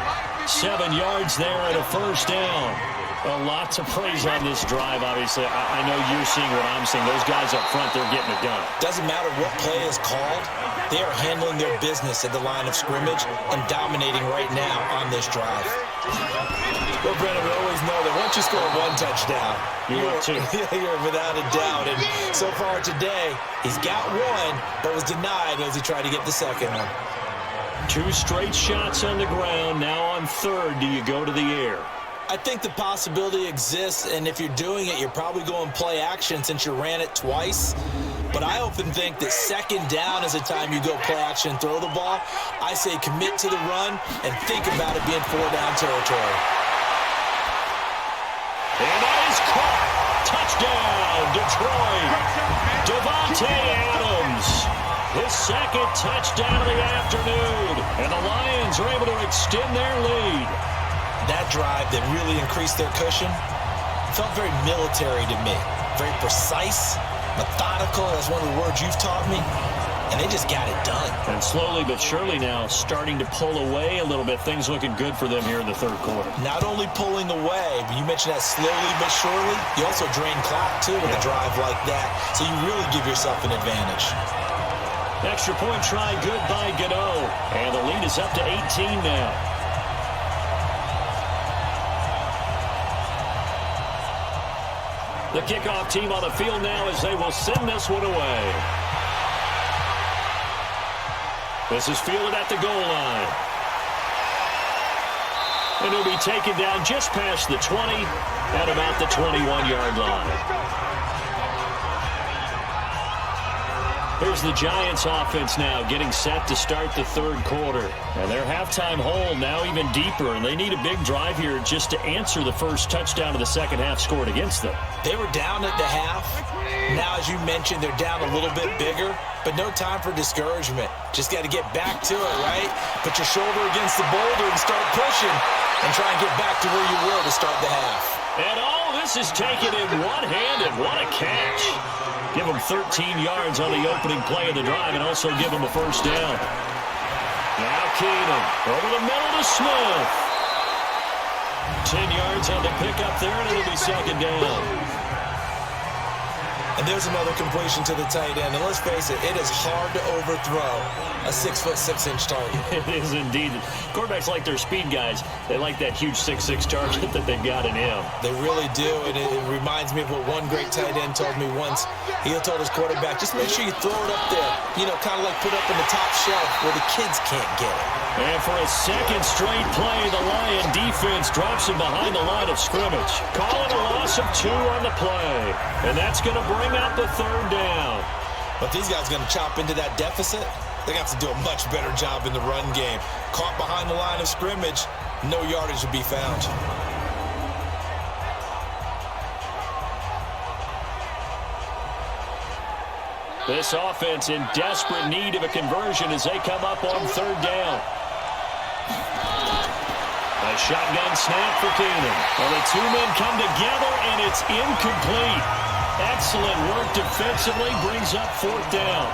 7 yards there and a first down. A lot to praise on this drive, obviously. I know you're seeing what I'm seeing. Those guys up front, they're getting it done. Doesn't matter what play is called. They are handling their business at the line of scrimmage and dominating right now on this drive. Well, Brennan, we always know that once you score 1 touchdown, you're without a doubt. And so far today, he's got 1, but was denied as he tried to get the second one. 2 straight shots on the ground. Now on 3rd, do you go to the air? I think the possibility exists, and if you're doing it, you're probably going play action since you ran it twice. But I often think that 2nd down is the time you go play action and throw the ball. I say commit to the run and think about it being 4-down territory. And that is caught. Touchdown, Detroit. Devontae Adams. His 2nd touchdown of the afternoon. And the Lions are able to extend their lead. That drive that really increased their cushion felt very military to me. Very precise, methodical. That's one of the words you've taught me. And they just got it done. And slowly but surely now starting to pull away a little bit. Things looking good for them here in the 3rd quarter. Not only pulling away, but you mentioned that slowly but surely. You also drain clock, too, with a drive like that. So you really give yourself an advantage. Extra point try good by Gano. And the lead is up to 18 now. The kickoff team on the field now as they will send this one away. This is fielded at the goal line. And he'll be taken down just past the 20 at about the 21-yard line. Here's the Giants offense now getting set to start the 3rd quarter. And their halftime hole now even deeper, and they need a big drive here just to answer the first touchdown of the second half scored against them. They were down at the half. Now as you mentioned, they're down a little bit bigger, but no time for discouragement. Just got to get back to it, right? Put your shoulder against the boulder and start pushing and try and get back to where you were to start the half. And all this is taken in one hand, and what a catch. Give them 13 yards on the opening play of the drive and also give them a first down. Now Keenum over the middle to Smith. 10 yards on the pickup there, and it'll be second down. And there's another completion to the tight end. And let's face it, it is hard to overthrow a 6'6" target. It is indeed. Quarterbacks like their speed guys. They like that huge 6'6" target that they've got in him. They really do, and it reminds me of what one great tight end told me once. He told his quarterback, just make sure you throw it up there, you know, kind of like put up in the top shelf where the kids can't get it. And for a second straight play, the Lion defense drops him behind the line of scrimmage. Call it a loss of 2 on the play. And that's going to bring up the third down. But these guys are going to chop into that deficit. They got to do a much better job in the run game. Caught behind the line of scrimmage, no yardage to be found. This offense in desperate need of a conversion as they come up on third down. A shotgun snap for Keenum. Well, the two men come together, and it's incomplete. Excellent work defensively, brings up fourth down.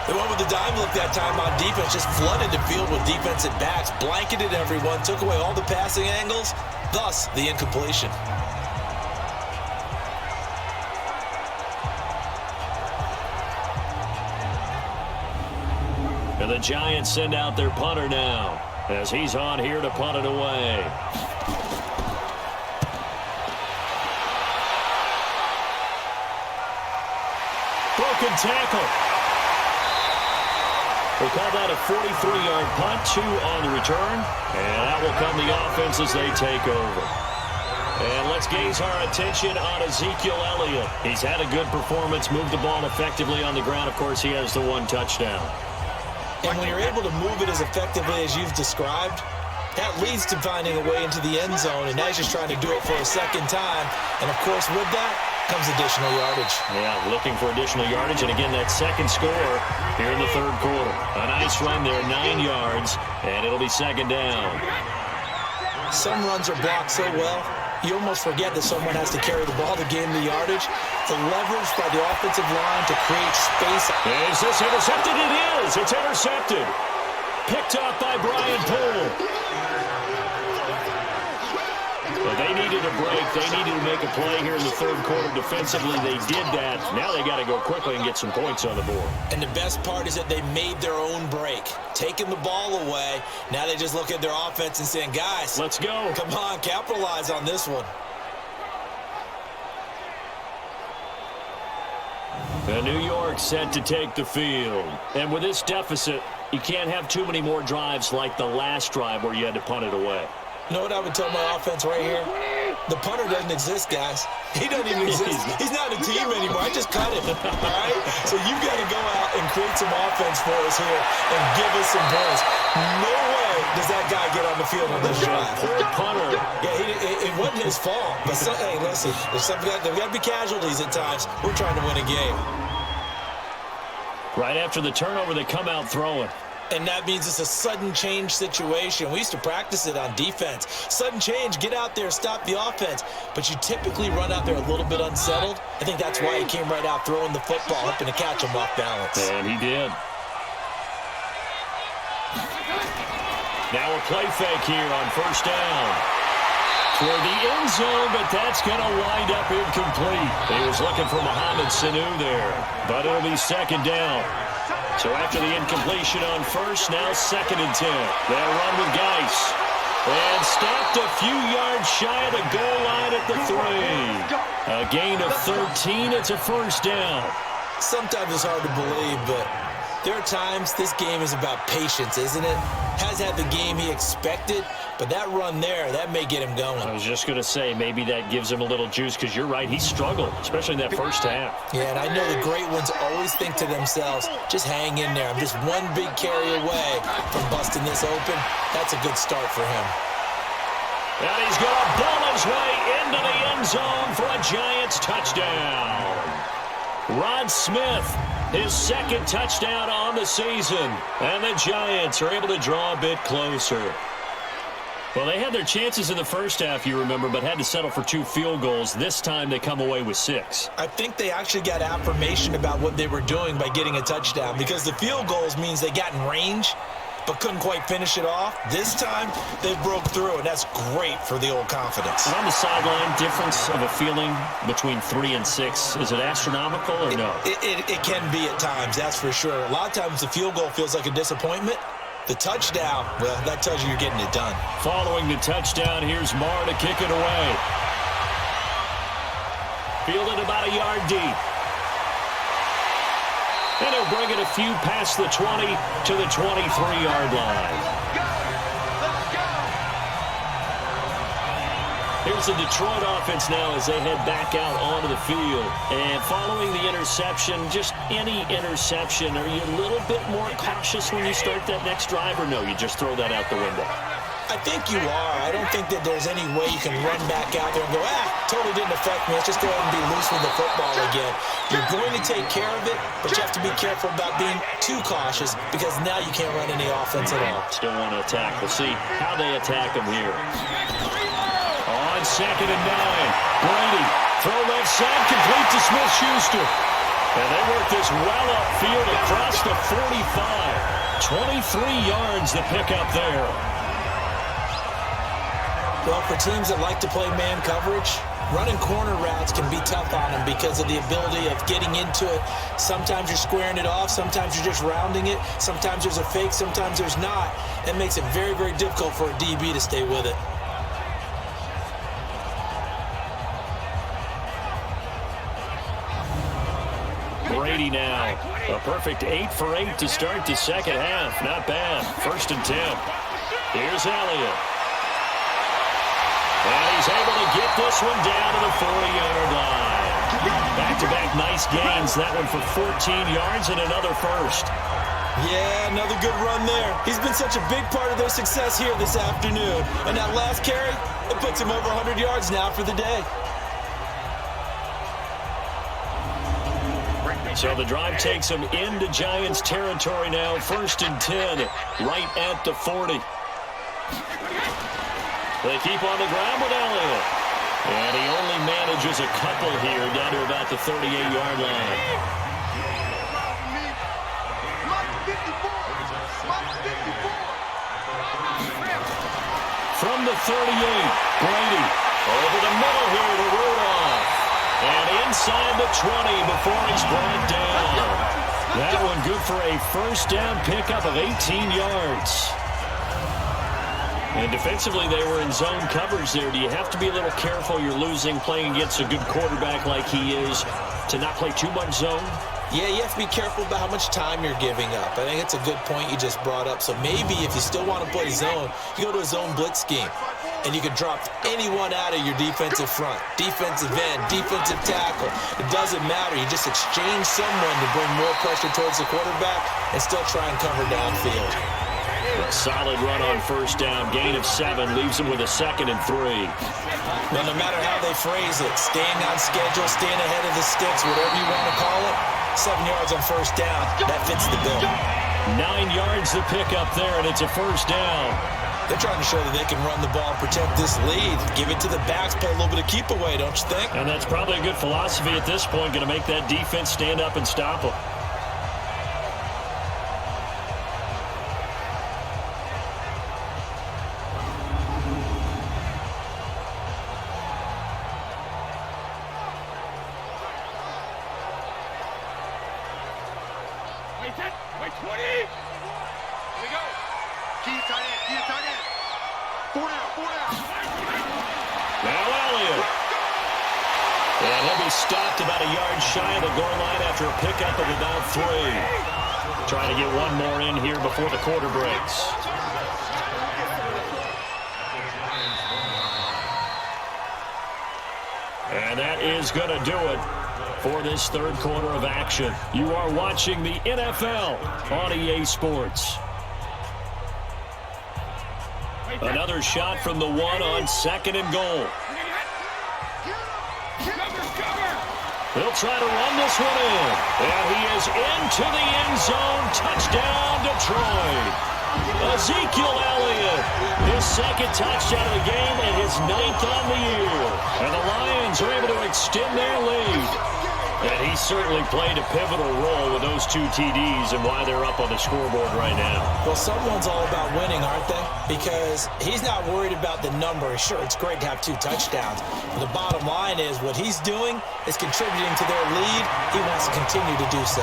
They went with the dime look that time on defense, just flooded the field with defensive backs, blanketed everyone, took away all the passing angles, thus the incompletion. And the Giants send out their punter now, as he's on here to punt it away. Broken tackle. We'll call that a 43-yard punt, 2 on the return. And out will come the offense as they take over. And let's gaze our attention on Ezekiel Elliott. He's had a good performance, moved the ball effectively on the ground. Of course, he has the 1 touchdown. And when you're able to move it as effectively as you've described, that leads to finding a way into the end zone, and now he's just trying to do it for a second time. And, of course, with that comes additional yardage. Yeah, looking for additional yardage, and again, that second score here in the third quarter. A nice run there, 9 yards, and it'll be second down. Some runs are blocked so well, you almost forget that someone has to carry the ball to gain the yardage. The leverage by the offensive line to create space. Is this intercepted? It is. It's intercepted. Picked up by Brian Poole. Well, they needed a break. They needed to make a play here in the third quarter defensively. They did that. Now they got to go quickly and get some points on the board. And the best part is that they made their own break. Taking the ball away. Now they just look at their offense and saying, guys, let's go. Come on, capitalize on this one. And New York set to take the field. And with this deficit, you can't have too many more drives like the last drive where you had to punt it away. You know what I would tell my offense right here? The punter doesn't exist, guys. He doesn't even exist. He's not a team anymore. I just cut him, all right? So you've got to go out and create some offense for us here and give us some points. No way does that guy get on the field on this drive. Poor punter. Yeah, it wasn't his fault. But, hey, listen, there's got to be casualties at times. We're trying to win a game. Right after the turnover, they come out throwing. And that means it's a sudden change situation. We used to practice it on defense. Sudden change, get out there, stop the offense. But you typically run out there a little bit unsettled. I think that's why he came right out throwing the football, hoping to catch him off balance. And he did. Now a play fake here on first down. Toward the end zone, but that's going to wind up incomplete. He was looking for Mohamed Sanu there, but it'll be second down. So after the incompletion on first, now 2nd and 10. They'll run with Geis. And stopped a few yards shy of the goal line at the 3. A gain of 13. It's a first down. Sometimes it's hard to believe, but there are times this game is about patience, isn't it? Has had the game he expected, but that run there, that may get him going. I was just going to say, maybe that gives him a little juice, because you're right, he struggled, especially in that first half. Yeah, and I know the great ones always think to themselves, just hang in there. I'm just one big carry away from busting this open. That's a good start for him. And he's going to ball his way into the end zone for a Giants touchdown. Rod Smith, his second touchdown on the season. And the Giants are able to draw a bit closer. Well, they had their chances in the first half, you remember, but had to settle for 2 field goals. This time they come away with 6. I think they actually got affirmation about what they were doing by getting a touchdown, because the field goals means they got in range but couldn't quite finish it off. This time, they broke through, and that's great for the old confidence. On the sideline, difference of a feeling between 3 and 6, is it astronomical or no? It can be at times, that's for sure. A lot of times the field goal feels like a disappointment. The touchdown, well, that tells you you're getting it done. Following the touchdown, here's Marr to kick it away. Fielded about a yard deep. And he'll bring it a few past the 20 to the 23-yard line. Here's the Detroit offense now as they head back out onto the field. And following the interception, just any interception, are you a little bit more cautious when you start that next drive, or no, you just throw that out the window? I think you are. I don't think that there's any way you can run back out there and go, totally didn't affect me. Let's just go ahead and be loose with the football again. You're going to take care of it, but you have to be careful about being too cautious, because now you can't run any offense at all. Still want to attack. We'll see how they attack them here. On 2nd and 9, Brady, throw left side, complete to Smith-Schuster. And they work this well upfield across the 45. 23 yards the pickup there. Well, for teams that like to play man coverage, running corner routes can be tough on them because of the ability of getting into it. Sometimes you're squaring it off. Sometimes you're just rounding it. Sometimes there's a fake. Sometimes there's not. It makes it very, very difficult for a DB to stay with it. Brady now. A perfect 8 for 8 to start the second half. Not bad. 1st and 10. Here's Elliott. And he's able to get this one down to the 40-yard line. Back-to-back nice gains. That one for 14 yards and another first. Yeah, another good run there. He's been such a big part of their success here this afternoon. And that last carry, it puts him over 100 yards now for the day. So the drive takes him into Giants territory now. 1st and 10, right at the 40. They keep on the ground with Elliott. And he only manages a couple here down to about the 38-yard line. From the 38, Brady over the middle here to Rudolph. And inside the 20 before he's brought down. That one good for a first down pickup of 18 yards. And defensively, they were in zone coverage there. Do you have to be a little careful? You're losing, playing against a good quarterback like he is, to not play too much zone? Yeah, you have to be careful about how much time you're giving up. I think it's a good point you just brought up. So maybe if you still want to play zone, you go to a zone blitz scheme. And you can drop anyone out of your defensive front. Defensive end, defensive tackle. It doesn't matter. You just exchange someone to bring more pressure towards the quarterback and still try and cover downfield. A solid run on first down. Gain of 7 leaves him with a 2nd and 3. Well, no matter how they phrase it, staying on schedule, staying ahead of the sticks, whatever you want to call it, 7 yards on first down, that fits the bill. 9 yards to pick up there, and it's a first down. They're trying to show that they can run the ball and protect this lead. Give it to the backs, play a little bit of keep away, don't you think? And that's probably a good philosophy at this point, going to make that defense stand up and stop them. Wait, 20. Here we go. Key tight end. 4 down. Now Elliott. And he'll be stopped about a yard shy of the goal line after a pickup of about 3. Trying to get one more in here before the quarter breaks. And that is going to do it for this third quarter of action. You are watching the NFL on EA Sports. Another shot from the 1 on 2nd and goal. He'll try to run this one in. And he is into the end zone. Touchdown, Detroit. Ezekiel Elliott, his second touchdown of the game and his 9th on the year. And the Lions are able to extend their lead. And he certainly played a pivotal role with those 2 TDs and why they're up on the scoreboard right now. Well, someone's all about winning, aren't they? Because he's not worried about the number. Sure, it's great to have 2 touchdowns. But the bottom line is what he's doing is contributing to their lead. He wants to continue to do so.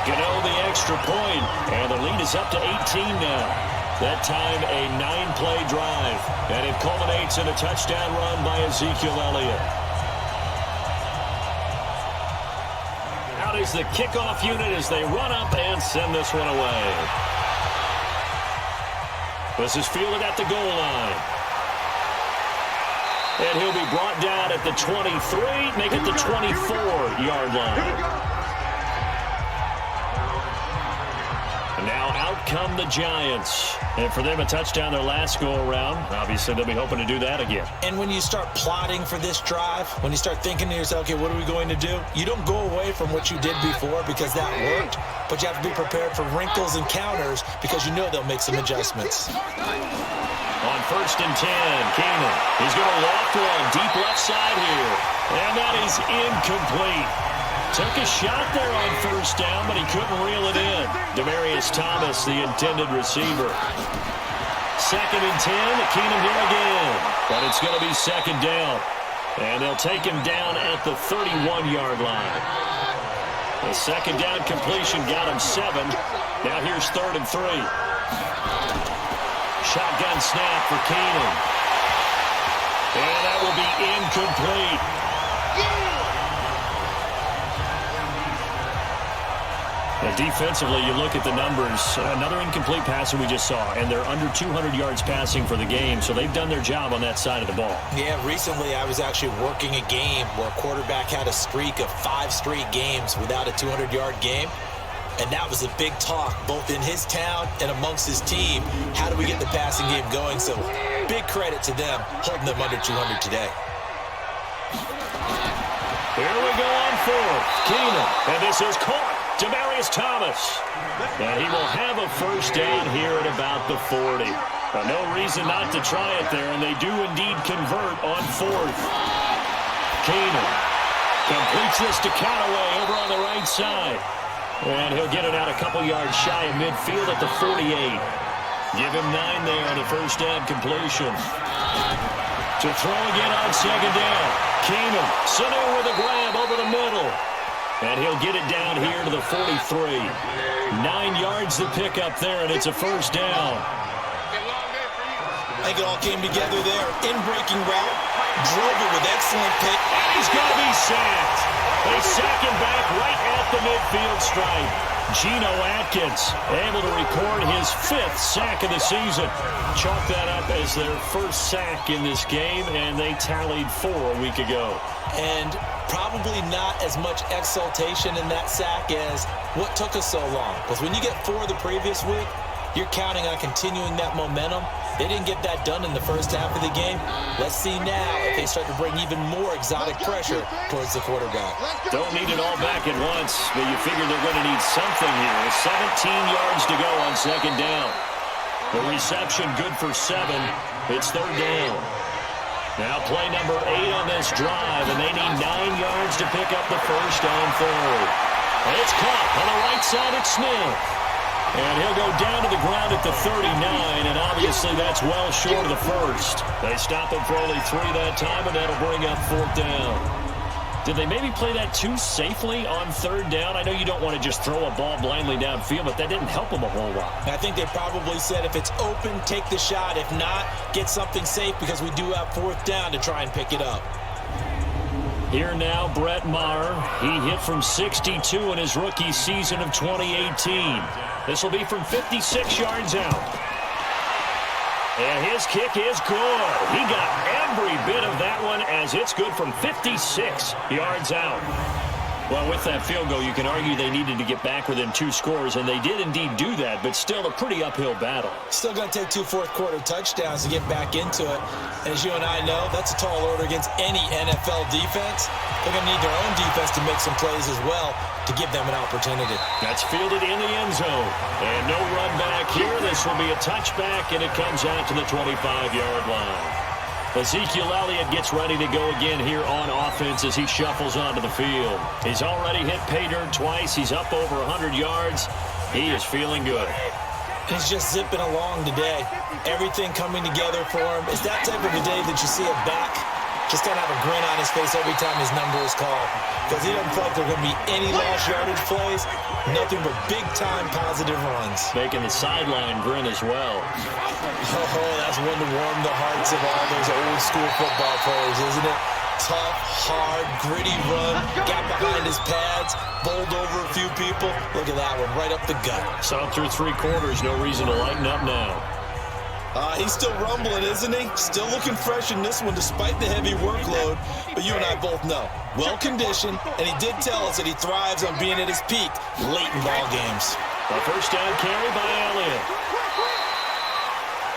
Gano the extra point, and the lead is up to 18 now. That time a 9-play drive, and it culminates in a touchdown run by Ezekiel Elliott. Out is the kickoff unit as they run up and send this one away. This is fielded at the goal line. And he'll be brought down at the 23, make it the 24-yard line. And now out come the Giants. And for them, a touchdown their last go-around. Obviously, they'll be hoping to do that again. And when you start plotting for this drive, when you start thinking to yourself, okay, what are we going to do? You don't go away from what you did before because that worked, but you have to be prepared for wrinkles and counters because you know they'll make some adjustments. On 1st and 10, Keenan. He's going to loft one deep left side here. And that is incomplete. Took a shot there on 1st down, but he couldn't reel it in. Demaryius Thomas, the intended receiver. 2nd and 10, Keenan here again. But it's going to be 2nd down. And they'll take him down at the 31-yard line. The 2nd down completion got him 7. Now here's 3rd and 3. Shotgun snap for Keenan. And that will be incomplete. And defensively, you look at the numbers. Another incomplete passer we just saw, and they're under 200 yards passing for the game, so they've done their job on that side of the ball. Yeah, recently I was actually working a game where a quarterback had a streak of 5 straight games without a 200-yard game. And that was a big talk, both in his town and amongst his team. How do we get the passing game going? So big credit to them, holding them under 200 today. Here we go on 4th. Keenan, and this is caught. Demaryius Thomas. And he will have a 1st down here at about the 40. No reason not to try it there, and they do indeed convert on 4th. Keenan completes this to Callaway over on the right side. And he'll get it out a couple yards shy of midfield at the 48. Give him 9 there on the 1st down completion. To throw again on 2nd down. Keenan sent in with a grab over the middle. And he'll get it down here to the 43. 9 yards to pick up there, and it's a 1st down. I think it all came together there. In-breaking route, drove it with excellent pick. And he's going to be sacked. They sack him back right at the midfield stripe. Geno Atkins able to record his 5th sack of the season. Chalk that up as their 1st sack in this game, and they tallied 4 a week ago. And probably not as much exultation in that sack as what took us so long. Because when you get 4 the previous week, you're counting on continuing that momentum. They didn't get that done in the first half of the game. Let's see now if they start to bring even more exotic pressure towards the quarterback. Don't need it all back at once, but you figure they're going to need something here. 17 yards to go on 2nd down. The reception good for 7. It's 3rd down. Now play number 8 on this drive, and they need 9 yards to pick up the 1st on 3rd. And it's caught on the right side at Smith. And he'll go down to the ground at the 39, and obviously that's well short of the 1st. They stop him for only 3 that time, and that'll bring up 4th down. Did they maybe play that too safely on 3rd down? I know you don't want to just throw a ball blindly downfield, but that didn't help them a whole lot. I think they probably said if it's open, take the shot. If not, get something safe because we do have 4th down to try and pick it up. Here now, Brett Maher. He hit from 62 in his rookie season of 2018. This will be from 56 yards out. And his kick is good. He got every bit of that one as it's good from 56 yards out. Well, with that field goal, you can argue they needed to get back within 2 scores, and they did indeed do that, but still a pretty uphill battle. Still going to take 2 fourth-quarter touchdowns to get back into it. And as you and I know, that's a tall order against any NFL defense. They're going to need their own defense to make some plays as well to give them an opportunity. That's fielded in the end zone. And no run back here. This will be a touchback, and it comes out to the 25-yard line. Ezekiel Elliott gets ready to go again here on offense as he shuffles onto the field. He's already hit pay dirt twice. He's up over 100 yards. He is feeling good. He's just zipping along today. Everything coming together for him. It's that type of a day that you see a back just kind of have a grin on his face every time his number is called. Because he doesn't feel like there are going to be any lost yardage plays. Nothing but big-time positive runs. Making the sideline grin as well. Oh, that's one to warm the hearts of all those old-school football players, isn't it? Tough, hard, gritty run. Got behind his pads. Bowled over a few people. Look at that one, right up the gut. Saw through 3 quarters. No reason to lighten up now. He's still rumbling, isn't he? Still looking fresh in this one despite the heavy workload. But you and I both know, well-conditioned, and he did tell us that he thrives on being at his peak late in ball games. A first down carry by Elliott.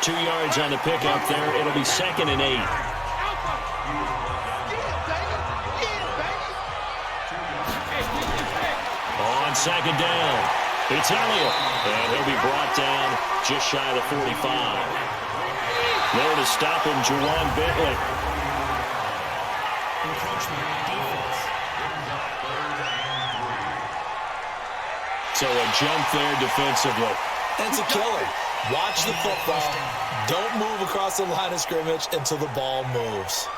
2 yards on the pickup there. It'll be 2nd and 8. On 2nd down, it's Elliott. And he'll be brought down just shy of the 45. There to stop him, Juwan Bentley. So a jump there defensively. It's a killer. Watch the football. Don't move across the line of scrimmage until the ball moves.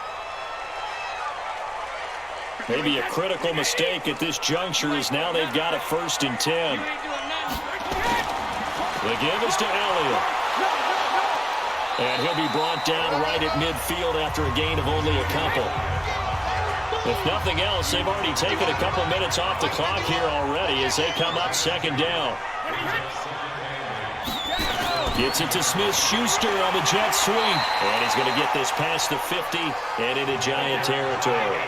Maybe a critical mistake at this juncture is now they've got a 1st and 10. The give is to Elliott. And he'll be brought down right at midfield after a gain of only a couple. If nothing else, they've already taken a couple minutes off the clock here already as they come up 2nd down. Gets it to Smith-Schuster on the jet sweep. And he's going to get this past the 50 and into Giant territory.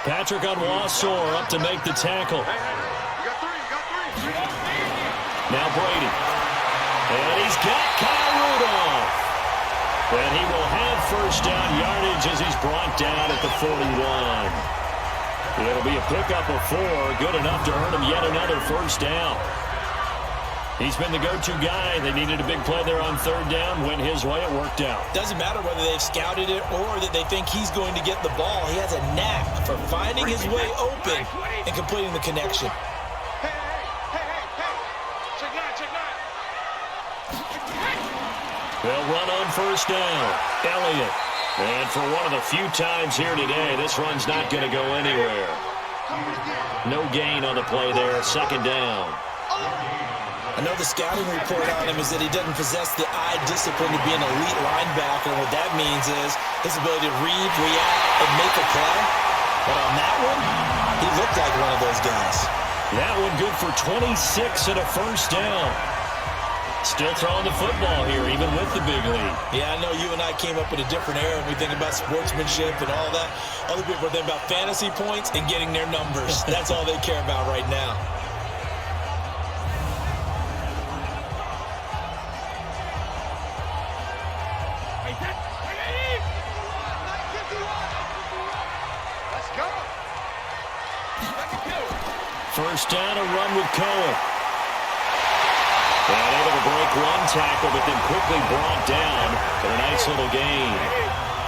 Patrick Onwuasor up to make the tackle. Now Brady. And he's got Kyle Rudolph. And he will have 1st down yardage as he's brought down at the 41. It'll be a pickup of 4, good enough to earn him yet another 1st down. He's been the go-to guy. They needed a big play there on 3rd down. Went his way, it worked out. Doesn't matter whether they've scouted it or that they think he's going to get the ball. He has a knack for finding his way open and completing the connection. They'll run on 1st down. Elliott. And for one of the few times here today, this run's not going to go anywhere. No gain on the play there. 2nd down. I know the scouting report on him is that he doesn't possess the eye discipline to be an elite linebacker. And what that means is his ability to read, react, and make a play. But on that one, he looked like one of those guys. That one good for 26 and a 1st down. Still throwing the football here, even with the big lead. Yeah, I know you and I came up in a different era, and we think about sportsmanship and all that. Other people are thinking about fantasy points and getting their numbers. That's all they care about right now. First down, a run with Cohen. And able to break one tackle, but then quickly brought down for a nice little gain.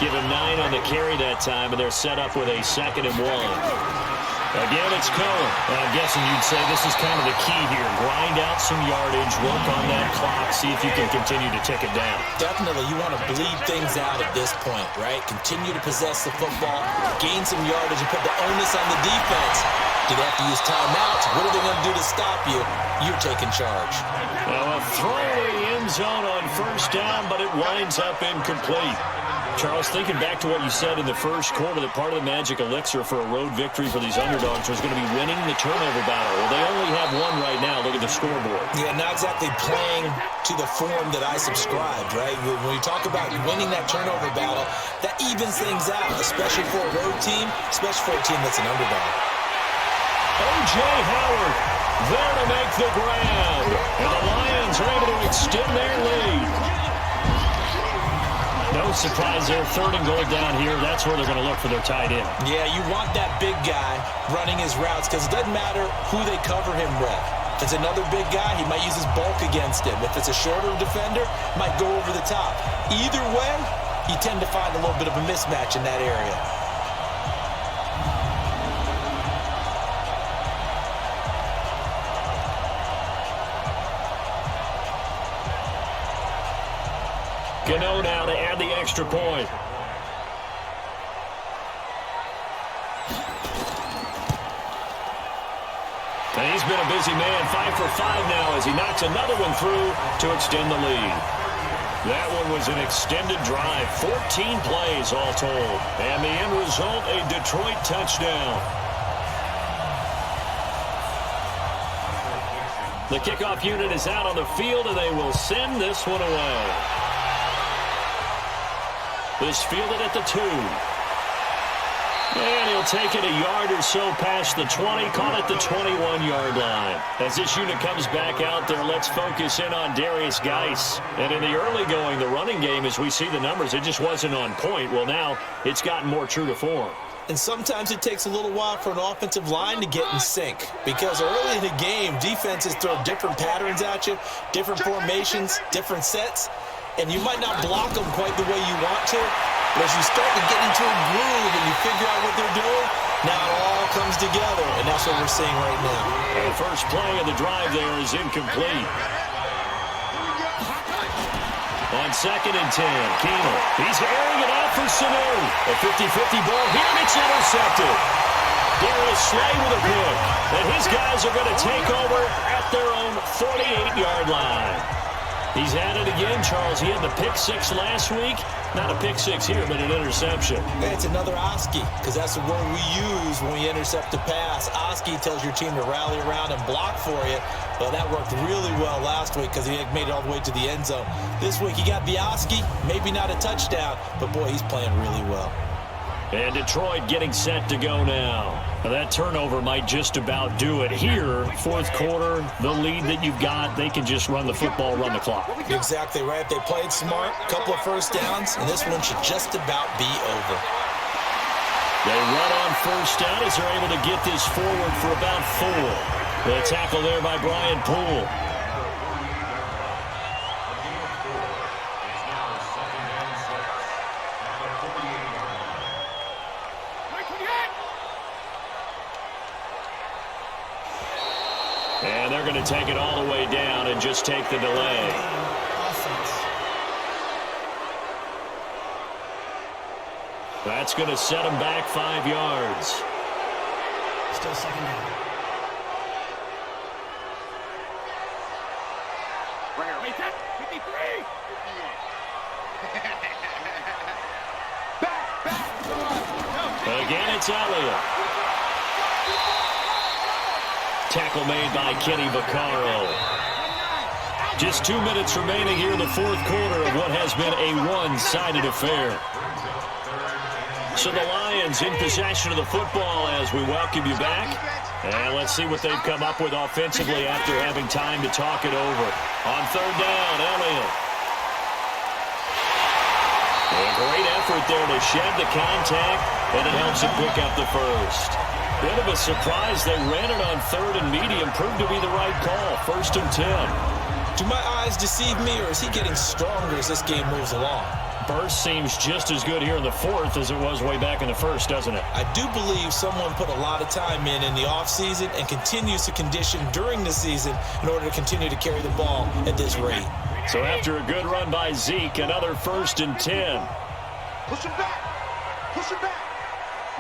Give him 9 on the carry that time, and they're set up with a 2nd and 1. Again, it's Cohen. I'm guessing you'd say this is kind of the key here. Grind out some yardage, work on that clock, see if you can continue to tick it down. Definitely, you want to bleed things out at this point, right? Continue to possess the football, gain some yardage, and put the onus on the defense. Do they have to use timeouts? What are they going to do to stop you? You're taking charge. Now a throw in the end zone on 1st down, but it winds up incomplete. Charles, thinking back to what you said in the 1st quarter, that part of the magic elixir for a road victory for these underdogs was going to be winning the turnover battle. Well, they only have one right now. Look at the scoreboard. Yeah, not exactly playing to the form that I subscribed, right? When you talk about winning that turnover battle, that evens things out, especially for a road team, especially for a team that's an underdog. O.J. Howard there to make the grab. And the Lions are able to extend their lead. No surprise there, 3rd and goal down here. That's where they're going to look for their tight end. Yeah, you want that big guy running his routes because it doesn't matter who they cover him with. If it's another big guy, he might use his bulk against him. If it's a shorter defender, might go over the top. Either way, you tend to find a little bit of a mismatch in that area. Gano now to add the extra point. And he's been a busy man, 5 for 5 now as he knocks another one through to extend the lead. That one was an extended drive, 14 plays all told. And the end result, a Detroit touchdown. The kickoff unit is out on the field, and they will send this one away. This fielded at the 2. And he'll take it a yard or so past the 20, caught at the 21-yard line. As this unit comes back out there, let's focus in on Darius Geis. And in the early going, the running game, as we see the numbers, it just wasn't on point. Well, now it's gotten more true to form. And sometimes it takes a little while for an offensive line to get in sync because early in the game, defenses throw different patterns at you, different formations, different sets, and you might not block them quite the way you want to, but as you start to get into a groove and you figure out what they're doing, now it all comes together, and that's what we're seeing right now. The first play of the drive there is incomplete. On 2nd and 10, Keenum. He's airing it out for Sanu. A 50-50 ball here, and it's intercepted. Darius Slay with a pick. And his guys are going to take over at their own 48-yard line. He's at it again, Charles. He had the pick 6 last week. Not a pick 6 here, but an interception. Hey, it's another Oski, because that's the word we use when we intercept a pass. Oski tells your team to rally around and block for you. Well, that worked really well last week because he had made it all the way to the end zone. This week, he got the Oski, maybe not a touchdown, but boy, he's playing really well. And Detroit getting set to go now. Now that turnover might just about do it here. 4th quarter, the lead that you've got, they can just run the football, run the clock. Exactly right. They played smart, couple of first downs, and this one should just about be over. They run on first down as they're able to get this forward for about 4. The tackle there by Brian Poole. And they're going to take it all the way down and just take the delay. That's going to set them back 5 yards. Still 2nd down. Right here. 53. Again, it's Elliott. Tackle made by Kenny Vaccaro. Just 2 minutes remaining here in the 4th quarter of what has been a one-sided affair. So the Lions in possession of the football as we welcome you back. And let's see what they've come up with offensively after having time to talk it over. On 3rd down, Elliott. A great effort there to shed the contact, and it helps him pick up the first. Bit of a surprise. They ran it on 3rd and medium. Proved to be the right call. 1st and 10. Do my eyes deceive me, or is he getting stronger as this game moves along? Burst seems just as good here in the 4th as it was way back in the 1st, doesn't it? I do believe someone put a lot of time in the offseason and continues to condition during the season in order to continue to carry the ball at this rate. So after a good run by Zeke, another 1st and 10. Push him back. Push him back.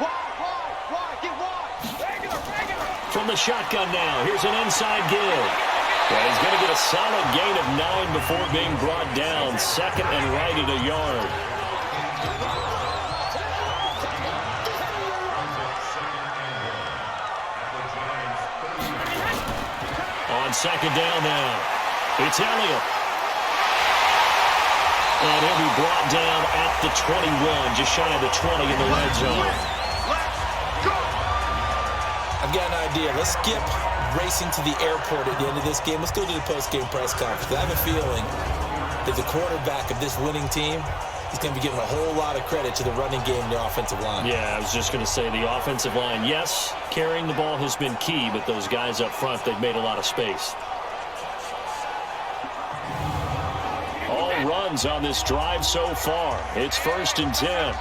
Wide. Get wide. Regular. From the shotgun now, here's an inside give. Well, he's going to get a solid gain of 9 before being brought down. 2nd and right at a yard. On 2nd down now, it's Elliott. And he'll be brought down at the 21, just shy of the 20 in the red zone. I've got an idea. Let's skip racing to the airport at the end of this game. Let's go to the post-game press conference. I have a feeling that the quarterback of this winning team is going to be giving a whole lot of credit to the running game and the offensive line. Yeah, I was just going to say the offensive line, yes, carrying the ball has been key, but those guys up front, they've made a lot of space. All runs on this drive so far. It's 1st and 10.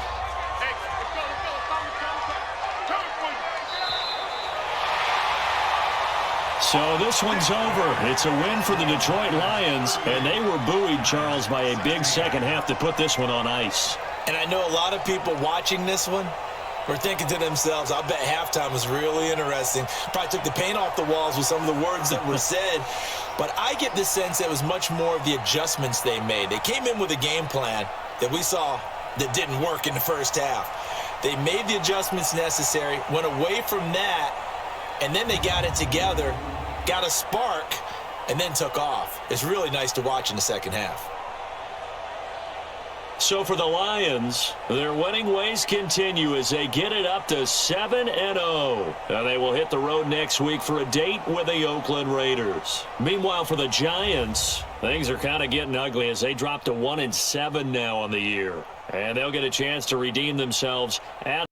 So this one's over. It's a win for the Detroit Lions, and they were buoyed, Charles, by a big second half to put this one on ice. And I know a lot of people watching this one were thinking to themselves, I bet halftime was really interesting. Probably took the paint off the walls with some of the words that were said. But I get the sense that it was much more of the adjustments they made. They came in with a game plan that we saw that didn't work in the first half. They made the adjustments necessary, went away from that, and then they got it together, got a spark, and then took off. It's really nice to watch in the second half. So for the Lions, their winning ways continue as they get it up to 7-0. And they will hit the road next week for a date with the Oakland Raiders. Meanwhile, for the Giants, things are kind of getting ugly as they drop to 1-7 now on the year. And they'll get a chance to redeem themselves at